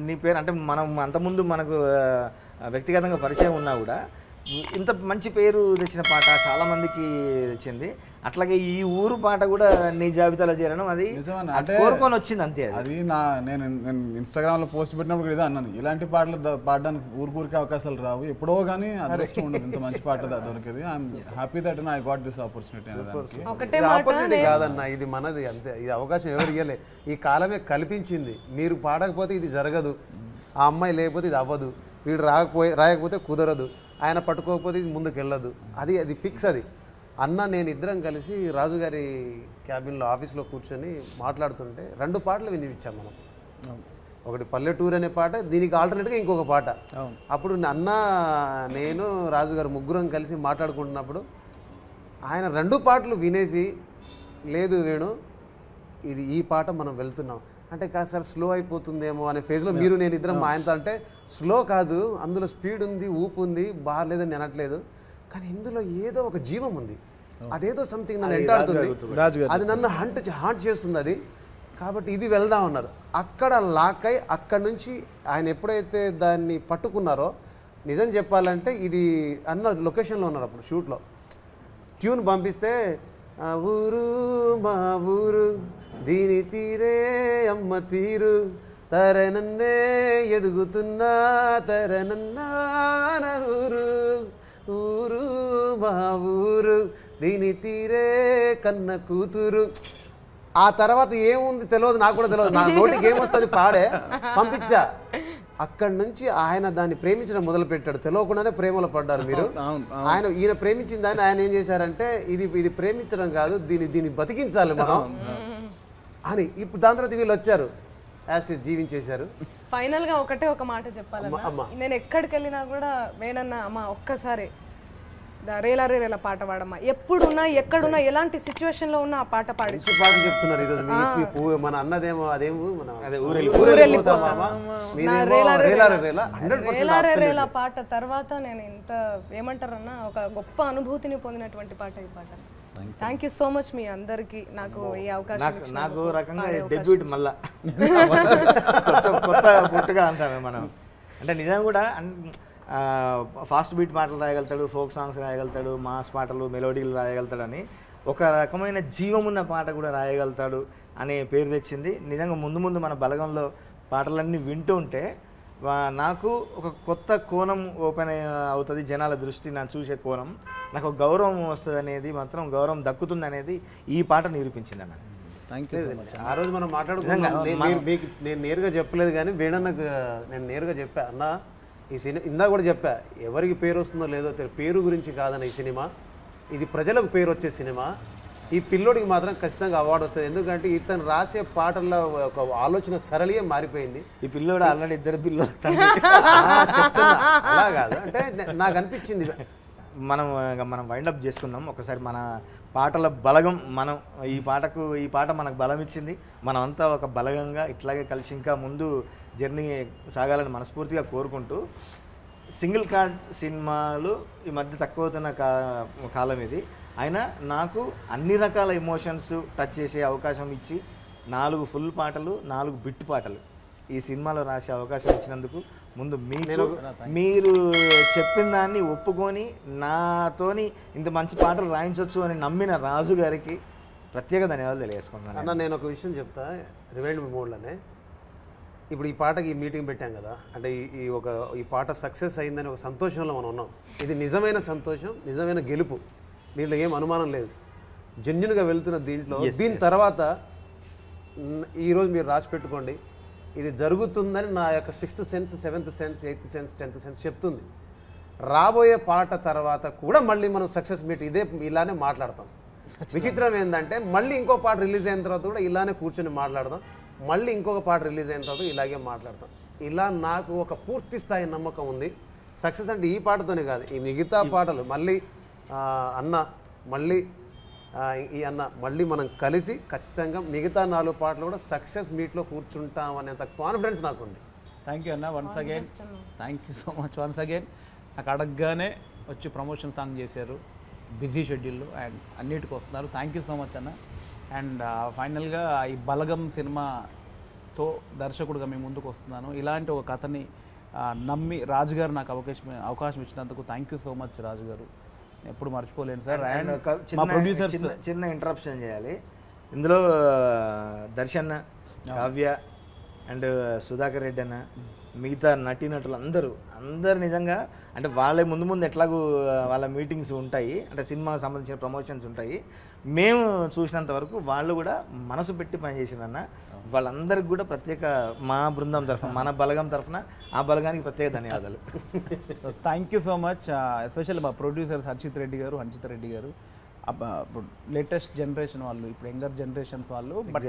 నీ పేరు అంటే మనం అంతకుముందు మనకు వ్యక్తిగతంగా పరిచయం ఉన్నా కూడా ఇంత మంచి పేరు తెచ్చిన పాట చాలా మందికి తెచ్చింది. అట్లాగే ఈ ఊరు పాట కూడా నీ జాబితాలో చేరడం అది కోరుకొని వచ్చింది అంతే. అది నేను ఇన్స్టాగ్రామ్లో పోస్ట్ పెట్టినప్పుడు ఇదే అన్నాను, ఇలాంటి పాటలు పాడడానికి ఊరికి అవకాశాలు రావు, ఎప్పుడో కానీ అదృష్టం ఉండదు ఇంత మంచి పాట దొరికేది. I'm happy that I got this opportunity. Opportunity కాదన్న, ఇది మనది అంతే, ఇది అవకాశం ఎవరు ఇవ్వలే, ఈ కాలమే కల్పించింది. మీరు పాడకపోతే ఇది జరగదు, ఆ అమ్మాయి లేకపోతే ఇది అవ్వదు, వీడు రాయకపోతే కుదరదు, ఆయన పట్టుకోకపోతే ఇది ముందుకు వెళ్ళదు, అది ఫిక్స్. అది అన్న నేను ఇద్దరం కలిసి రాజుగారి క్యాబిన్లో ఆఫీస్లో కూర్చొని మాట్లాడుతుంటే 2 పాటలు వినిపించాం మనం. ఒకటి పల్లెటూరు అనే పాట, దీనికి ఆల్టర్నేట్గా ఇంకొక పాట. అప్పుడు అన్న నేను రాజుగారు ముగ్గురం కలిసి మాట్లాడుకుంటున్నప్పుడు ఆయన 2 పాటలు వినేసి, లేదు వేణు ఇది ఈ పాట మనం వెళ్తున్నాం అంటే, కాదు సార్ స్లో అయిపోతుందేమో అనే ఫేజ్లో మీరు నేను ఇద్దరం ఆయనతో అంటే, స్లో కాదు అందులో స్పీడ్ ఉంది, ఊపు ఉంది, బాగాలేదని అనట్లేదు, కానీ ఇందులో ఏదో ఒక జీవం ఉంది, అదేదో సంథింగ్ నన్ను ఎంటాడుతుంది, అది నన్ను హాంట్ చేస్తుంది అది, కాబట్టి ఇది వెళ్దాం అన్నారు. అక్కడ లాక్ అయి అక్కడి నుంచి ఆయన ఎప్పుడైతే దాన్ని పట్టుకున్నారో, నిజం చెప్పాలంటే ఇది అన్న లొకేషన్లో ఉన్నారు అప్పుడు షూట్లో, ట్యూన్ పంపిస్తే ఊరు మా ఊరు దీని తీరే అమ్మ తీరు తరనన్నే ఎదుగుతున్నా తరనన్నా ఊరు ఊరు మా ఊరు దీని తీరే కన్న కూతురు. ఆ తర్వాత ఏముంది తెలియదు, నాకు కూడా తెలియదు, నా నోటికి ఏమొస్తుంది పాడే పంపించా. అక్కడి నుంచి ఆయన దాన్ని ప్రేమించడం మొదలు పెట్టాడు, తెలియకుండానే ప్రేమలో పడ్డారు మీరు. ఈయన ప్రేమించిన దాన్ని ఆయన ఏం చేశారంటే, ఇది ప్రేమించడం కాదు, దీన్ని బతికించాలి మనం అని. ఇప్పుడు దాని తర్వాత వీళ్ళు వచ్చారు, యాస్టిస్ జీవించేశారు. ఫైనల్గా ఒక మాట చెప్పాలన్నా, నేను ఎక్కడికి వెళ్ళినా కూడా వేణన్న అమ్మ ఒక్కసారి రేలా రేలా పాట పాడమ్మా, ఎప్పుడున్నా ఎక్కడున్నా ఎలాంటి సిచ్యువేషన్లో ఉన్నా ఆ పాట పాడి పాట చెప్తున్నారు ఈరోజు. మన అన్నదేమో అదేమో ఊరెళ్ళిపోతామా రేలా పాట తర్వాత నేను ఇంత ఏమంటారన్నా ఒక గొప్ప అనుభూతిని పొందినటువంటి పాట ఈ పాట. థ్యాంక్ యూ సో మచ్ మీ అందరికి నాకు ఈ అవకాశం. నాకు రకంగా డెబ్యూట్ మళ్ళా కొత్త పుట్టుగా అంటామే మనం. అంటే నిజంగా కూడా ఫాస్ట్ బీట్ పాటలు రాయగలుగుతాడు, ఫోక్ సాంగ్స్ రాయగలుగుతాడు, మాస్ పాటలు మెలోడీలు రాయగలుగుతాడు అని ఒక రకమైన జీవం ఉన్న పాట కూడా రాయగలుగుతాడు అనే పేరు తెచ్చింది. నిజంగా ముందు మన బలగంలో పాటలన్నీ వింటూ ఉంటే నాకు ఒక కొత్త కోణం ఓపెన్ అవుతుంది, జనాల దృష్టి నన్ను చూసే కోణం, నాకు గౌరవం వస్తుంది అనేది మాత్రం గౌరవం దక్కుతుంది అనేది ఈ పాట నిరూపించింది అన్న. ఆ రోజు మనం మాట్లాడుకున్నాం, మీకు నేను నేరుగా చెప్పలేదు కానీ వేణన్నకు నేను నేరుగా చెప్పా, అన్న ఈ సినిమా ఇందా కూడా చెప్పా, ఎవరికి పేరు వస్తుందో లేదో పేరు గురించి కాదన్న ఈ సినిమా, ఇది ప్రజలకు పేరు వచ్చే సినిమా, ఈ పిల్లోడికి మాత్రం ఖచ్చితంగా అవార్డు వస్తుంది. ఎందుకంటే ఇతను రాసే పాటల్లో ఒక ఆలోచన సరళియే మారిపోయింది. ఈ పిల్లోడు ఆల్రెడీ 2 పిల్లలు అలా కాదు, అంటే నాకు అనిపించింది. మనం వైండప్ చేసుకుందాం ఒకసారి. మన పాటల బలగం మనం ఈ పాట మనకు బలం ఇచ్చింది. మనమంతా ఒక బలగంగా ఇట్లాగే కలిసి ఇంకా ముందు జర్నీ సాగాలని మనస్ఫూర్తిగా కోరుకుంటూ, సింగిల్ కార్డ్ సినిమాలు ఈ మధ్య తక్కువ అవుతున్న కాలం ఇది, అయినా నాకు అన్ని రకాల ఎమోషన్స్ టచ్ చేసే అవకాశం ఇచ్చి 4 ఫుల్ పాటలు 4 బిట్ పాటలు ఈ సినిమాలో రాసే అవకాశం ఇచ్చినందుకు ముందు మీరు చెప్పిన దాన్ని ఒప్పుకొని నాతోని ఇంత మంచి పాటలు రాయించవచ్చు అని నమ్మిన రాజు గారికి ప్రత్యేక ధన్యవాదాలు తెలియజేసుకుంటున్నాను. అన్న నేను ఒక విషయం చెప్తా, రివైండ్ మోడ్లోనే ఇప్పుడు ఈ పాటకి ఈ మీటింగ్ పెట్టాం కదా, అంటే ఈ పాట సక్సెస్ అయిందని ఒక సంతోషంలో మనం ఉన్నాం. ఇది నిజమైన సంతోషం, నిజమైన గెలుపు, దీంట్లో ఏం అనుమానం లేదు. జెన్యున్గా వెళ్తున్న దీంట్లో దీని తర్వాత ఈరోజు మీరు రాసి పెట్టుకోండి, ఇది జరుగుతుందని నా యొక్క 6th sense 7th sense 8th sense 10th sense చెప్తుంది. రాబోయే పాట తర్వాత కూడా మళ్ళీ మనం సక్సెస్ మీట్ ఇలానే మాట్లాడతాం. విచిత్రం ఏంటంటే మళ్ళీ ఇంకో పాట రిలీజ్ అయిన తర్వాత కూడా ఇలానే కూర్చొని మాట్లాడదాం, మళ్ళీ ఇంకొక పాట రిలీజ్ అయిన తర్వాత ఇలాగే మాట్లాడతాం. ఇలా నాకు ఒక పూర్తి స్థాయి నమ్మకం ఉంది. సక్సెస్ అంటే ఈ పాటతోనే కాదు, ఈ మిగతా పాటలు మళ్ళీ అన్న మళ్ళీ ఈ అన్న మళ్ళీ మనం కలిసి ఖచ్చితంగా మిగతా 4 పాటలు కూడా సక్సెస్ మీట్లో కూర్చుంటాం అనేంత కాన్ఫిడెన్స్ నాకుంది. థ్యాంక్ యూ అన్న, once again thank you so much once again. నాకు అడగగానే వచ్చి ప్రమోషన్ సాంగ్ చేశారు, బిజీ షెడ్యూల్లో అండ్ అన్నిటికి వస్తున్నారు. థ్యాంక్ యూ సో మచ్ అన్న. అండ్ ఫైనల్గా ఈ బలగం సినిమాతో దర్శకుడిగా మేము ముందుకు వస్తున్నాను. ఇలాంటి ఒక కథని నమ్మి రాజుగారు నాకు అవకాశం ఇచ్చినందుకు థ్యాంక్ యూ సో మచ్ రాజుగారు, ఎప్పుడు మర్చిపోలేను సార్. అండ్ మా ప్రొడ్యూసర్స్ చిన్న ఇంటరప్షన్ చేయాలి ఇందులో, దర్శన్, కావ్య అండ్ సుధాకర్ రెడ్డి అన్న, మిగతా నటీనటులు అందరు నిజంగా అంటే వాళ్ళే ముందు ఎట్లాగూ వాళ్ళ మీటింగ్స్ ఉంటాయి, అంటే సినిమాకి సంబంధించిన ప్రమోషన్స్ ఉంటాయి. మేము చూసినంత వరకు వాళ్ళు కూడా మనసు పెట్టి పనిచేసిరన్న. వాళ్ళందరికీ కూడా ప్రత్యేక మా బృందం తరఫున, మన బలగం తరఫున ఆ బలగానికి ప్రత్యేక ధన్యవాదాలు. Thank you so much. Especially మా ప్రొడ్యూసర్స్ హర్షిత్ రెడ్డి గారు లేటెస్ట్ జనరేషన్ వాళ్ళు, ఇప్పుడు యంగర్ జనరేషన్స్ వాళ్ళు, బట్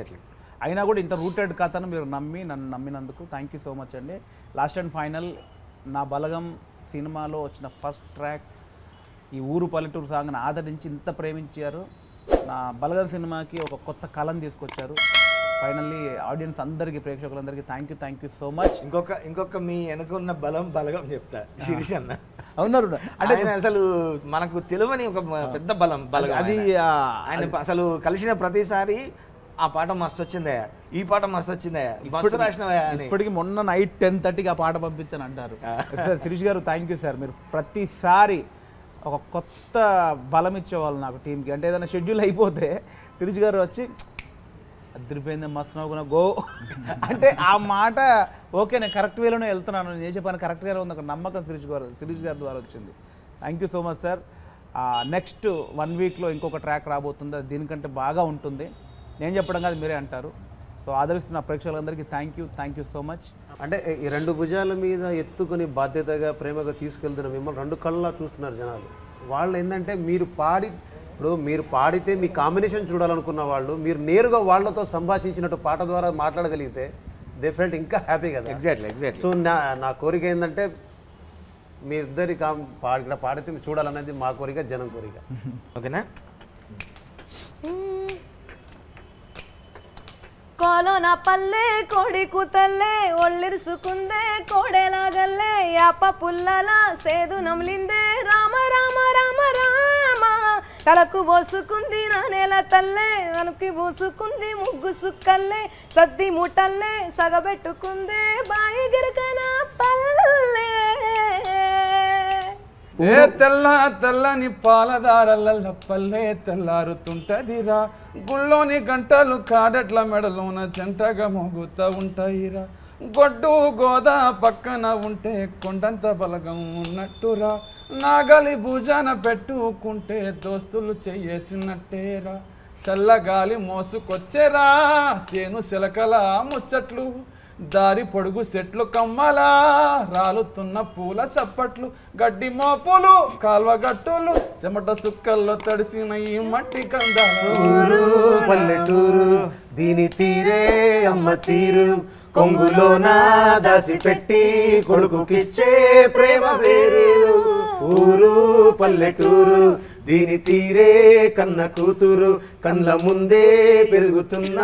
అయినా కూడా ఇంత రూటెడ్ కథను మీరు నన్ను నమ్మినందుకు థ్యాంక్ యూ సో మచ్ అండి. లాస్ట్ అండ్ ఫైనల్, నా బలగం సినిమాలో వచ్చిన ఫస్ట్ ట్రాక్ ఈ ఊరు పల్లెటూరు సాంగ్ని ఆదరించి ఇంత ప్రేమించారు. నా బలగం సినిమాకి ఒక కొత్త కళను తీసుకొచ్చారు. ఫైనల్లీ ఆడియన్స్ అందరికీ, ప్రేక్షకులందరికీ థ్యాంక్ యూ సో మచ్. ఇంకొక మీ వెనుకున్న బలగం చెప్తా, శిరీష్ అన్న అవునారు. అంటే అసలు మనకు తెలియని ఒక పెద్ద బలగం అది. ఆయన అసలు కలిసిన ప్రతిసారి ఆ పాట మస్తు వచ్చిందయ్యా, ఈ పాట మస్తు వచ్చిందయ్యా, ఇప్పుడు రాసినవయ్యా. ఇప్పటికి మొన్న నైట్ 10:30కి ఆ పాట పంపించాను అంటారు. శిరీష్ గారు థ్యాంక్ యూ సార్, మీరు ప్రతిసారి ఒక కొత్త బలం ఇచ్చేవాళ్ళు నాకు టీంకి. అంటే ఏదైనా షెడ్యూల్ అయిపోతే శిరీష్ గారు వచ్చి అదిరిపోయింది మస్తు నవ్వుకున్నా గో అంటే ఆ మాట ఓకే నేను కరెక్ట్ వేలోనే వెళ్తున్నాను, నేను చెప్పాను కరెక్ట్గానే ఉంది, ఒక నమ్మకం శిరీష్ గారి ద్వారా వచ్చింది. Thank you so much sir. Next 1 వీక్లో ఇంకొక ట్రాక్ రాబోతుంది, అది దీనికంటే బాగా ఉంటుంది. నేను చెప్పడం కాదు మీరే అంటారు. సో ఆదరిస్తున్న ప్రేక్షకులందరికీ థ్యాంక్ యూ సో మచ్. అంటే ఈ 2 భుజాల మీద ఎత్తుకుని బాధ్యతగా ప్రేమగా తీసుకెళ్తున్న మిమ్మల్ని 2 కళ్ళలా చూస్తున్నారు జనాలు. వాళ్ళు ఏంటంటే మీరు పాడితే మీ కాంబినేషన్ చూడాలనుకున్న వాళ్ళు, మీరు నేరుగా వాళ్ళతో సంభాషించినట్టు పాట ద్వారా మాట్లాడగలిగితే దే ఫెల్ట్ ఇంకా హ్యాపీ కదా. ఎగ్జాక్ట్లీ. సో నా కోరిక ఏంటంటే మీ ఇద్దరి ఇక్కడ పాడితే చూడాలనేది మా కోరిక, జనం కోరిక. ఓకేనా? కోలోన పల్లె కోడి కూతల్లే ఒళ్ళిరుసుకుందే కోడెలాగల్లే యాప పుల్లల సేదు నమిలిందే రామ రామ రామ రామ తలకు పోసుకుంది నా నేల తల్లే అనుకి పూసుకుంది ముగ్గు సుక్కల్లే సద్ది ముట్టల్లే సగబెట్టుకుందే బాయి గిరకన పల్లె. ఏ తెల్ల తెల్లని పాలదారల్ల పల్లె తెల్లారుతుంటదిరా గుళ్ళోని గంటలు కాడట్ల మెడలోన చెంటగా మోగుతా ఉంటాయిరా గొడ్డు గోదా పక్కన ఉంటే కొండంత బలగం ఉన్నట్టురా నాగలి భుజాన పెట్టుకుంటే దోస్తులు చెయ్యేసినట్టేరా చల్లగాలి మోసుకొచ్చేరా సేను సిలకల ముచ్చట్లు దారి పొడుగు సెట్లు కమ్మలా రాలుతున్న పూల సప్పట్లు గడ్డి మోపులు కాల్వగట్టులు చెమట సుక్కల్లో తడిసిన ఈ మట్టి కందాలు పల్లెటూరు దీని తీరే అమ్మ తీరు కొంగులోన దాసి పెట్టి కొడుకుకిచ్చే ప్రేమ వేరు. ఊరు పల్లెటూరు దీని తీరే కన్న కూతురు కండ్ల ముందే పెరుగుతున్న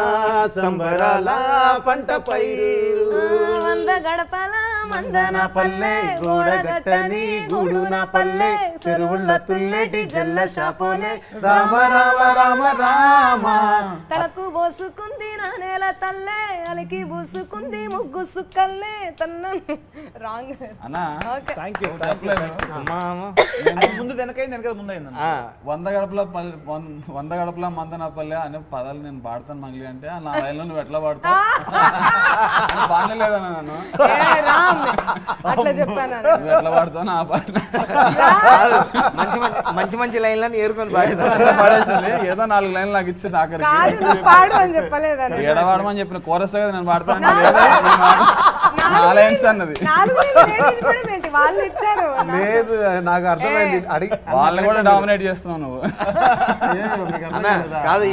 సంబరాల పంట పైరు. వంద గడపల మందన పల్లె గోడగట్టని గూడున పల్లె చెరువుల తుల్లెటి జల్ల షాపోలే రామ రామ రామ రామ తలకు పోసుకుంది నా నేల తల్లే అలికి పూసుకుంది ముగ్గు సుక్కల్లే తన్న రాంగ్ అన్నా ఓకే థ్యాంక్ యూ. ముందు వెనకైంది వెనక ముందైంది. 100 గడపల మందన పల్లె అనే పదాలు నేను పాడతాను మంగ్లీ అంటే నా లైన్లో నువ్వు ఎట్లా పాడతావు బాగాలేదన్నా నన్ను రామ్ అట్లా చెప్పాను నువ్వు ఎట్లా పాడతావు నా పాట మంచి మంచి లైన్లను ఏరుకొని పాడేదా పాడేసింది ఏదో 4 లైన్లు నాకు ఇచ్చి ఆఖరికి కాదు నువ్వు పాడు అని చెప్పలేదని ఏడవాడమని చెప్పిన కోరస్ కదా నేను పాడతాను నా లైన్స్ అన్నది 4 ఇవ్వడం ఏంటి వాళ్ళు ఇచ్చారు లేదు నాకు అర్థమైంది అడిగి వాళ్ళని కూడా డామినేట్ చేస్తున్నావు నువ్వు కాదు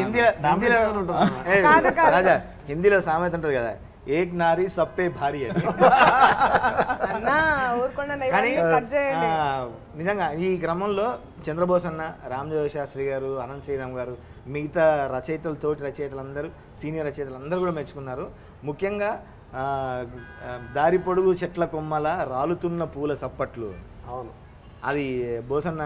రాజా హిందీలో సామెత ఉంటుంది కదా ఏక్ నారీ సప్పే భారీ అని. అన్నా ఊరుకుండా కానీ కట్ చేయండి. నిజంగా ఈ క్రమంలో చంద్రబోస్ అన్న, రామజోగి శాస్త్రి గారు, అనంత్ శ్రీరామ్ గారు, మిగతా రచయితలు, తోటి రచయితలు అందరూ, సీనియర్ రచయితలు అందరూ కూడా మెచ్చుకున్నారు. ముఖ్యంగా దారి పొడుగు చెట్ల కొమ్మల రాలుతున్న పూల సప్పట్లు. అవును అది బోసన్న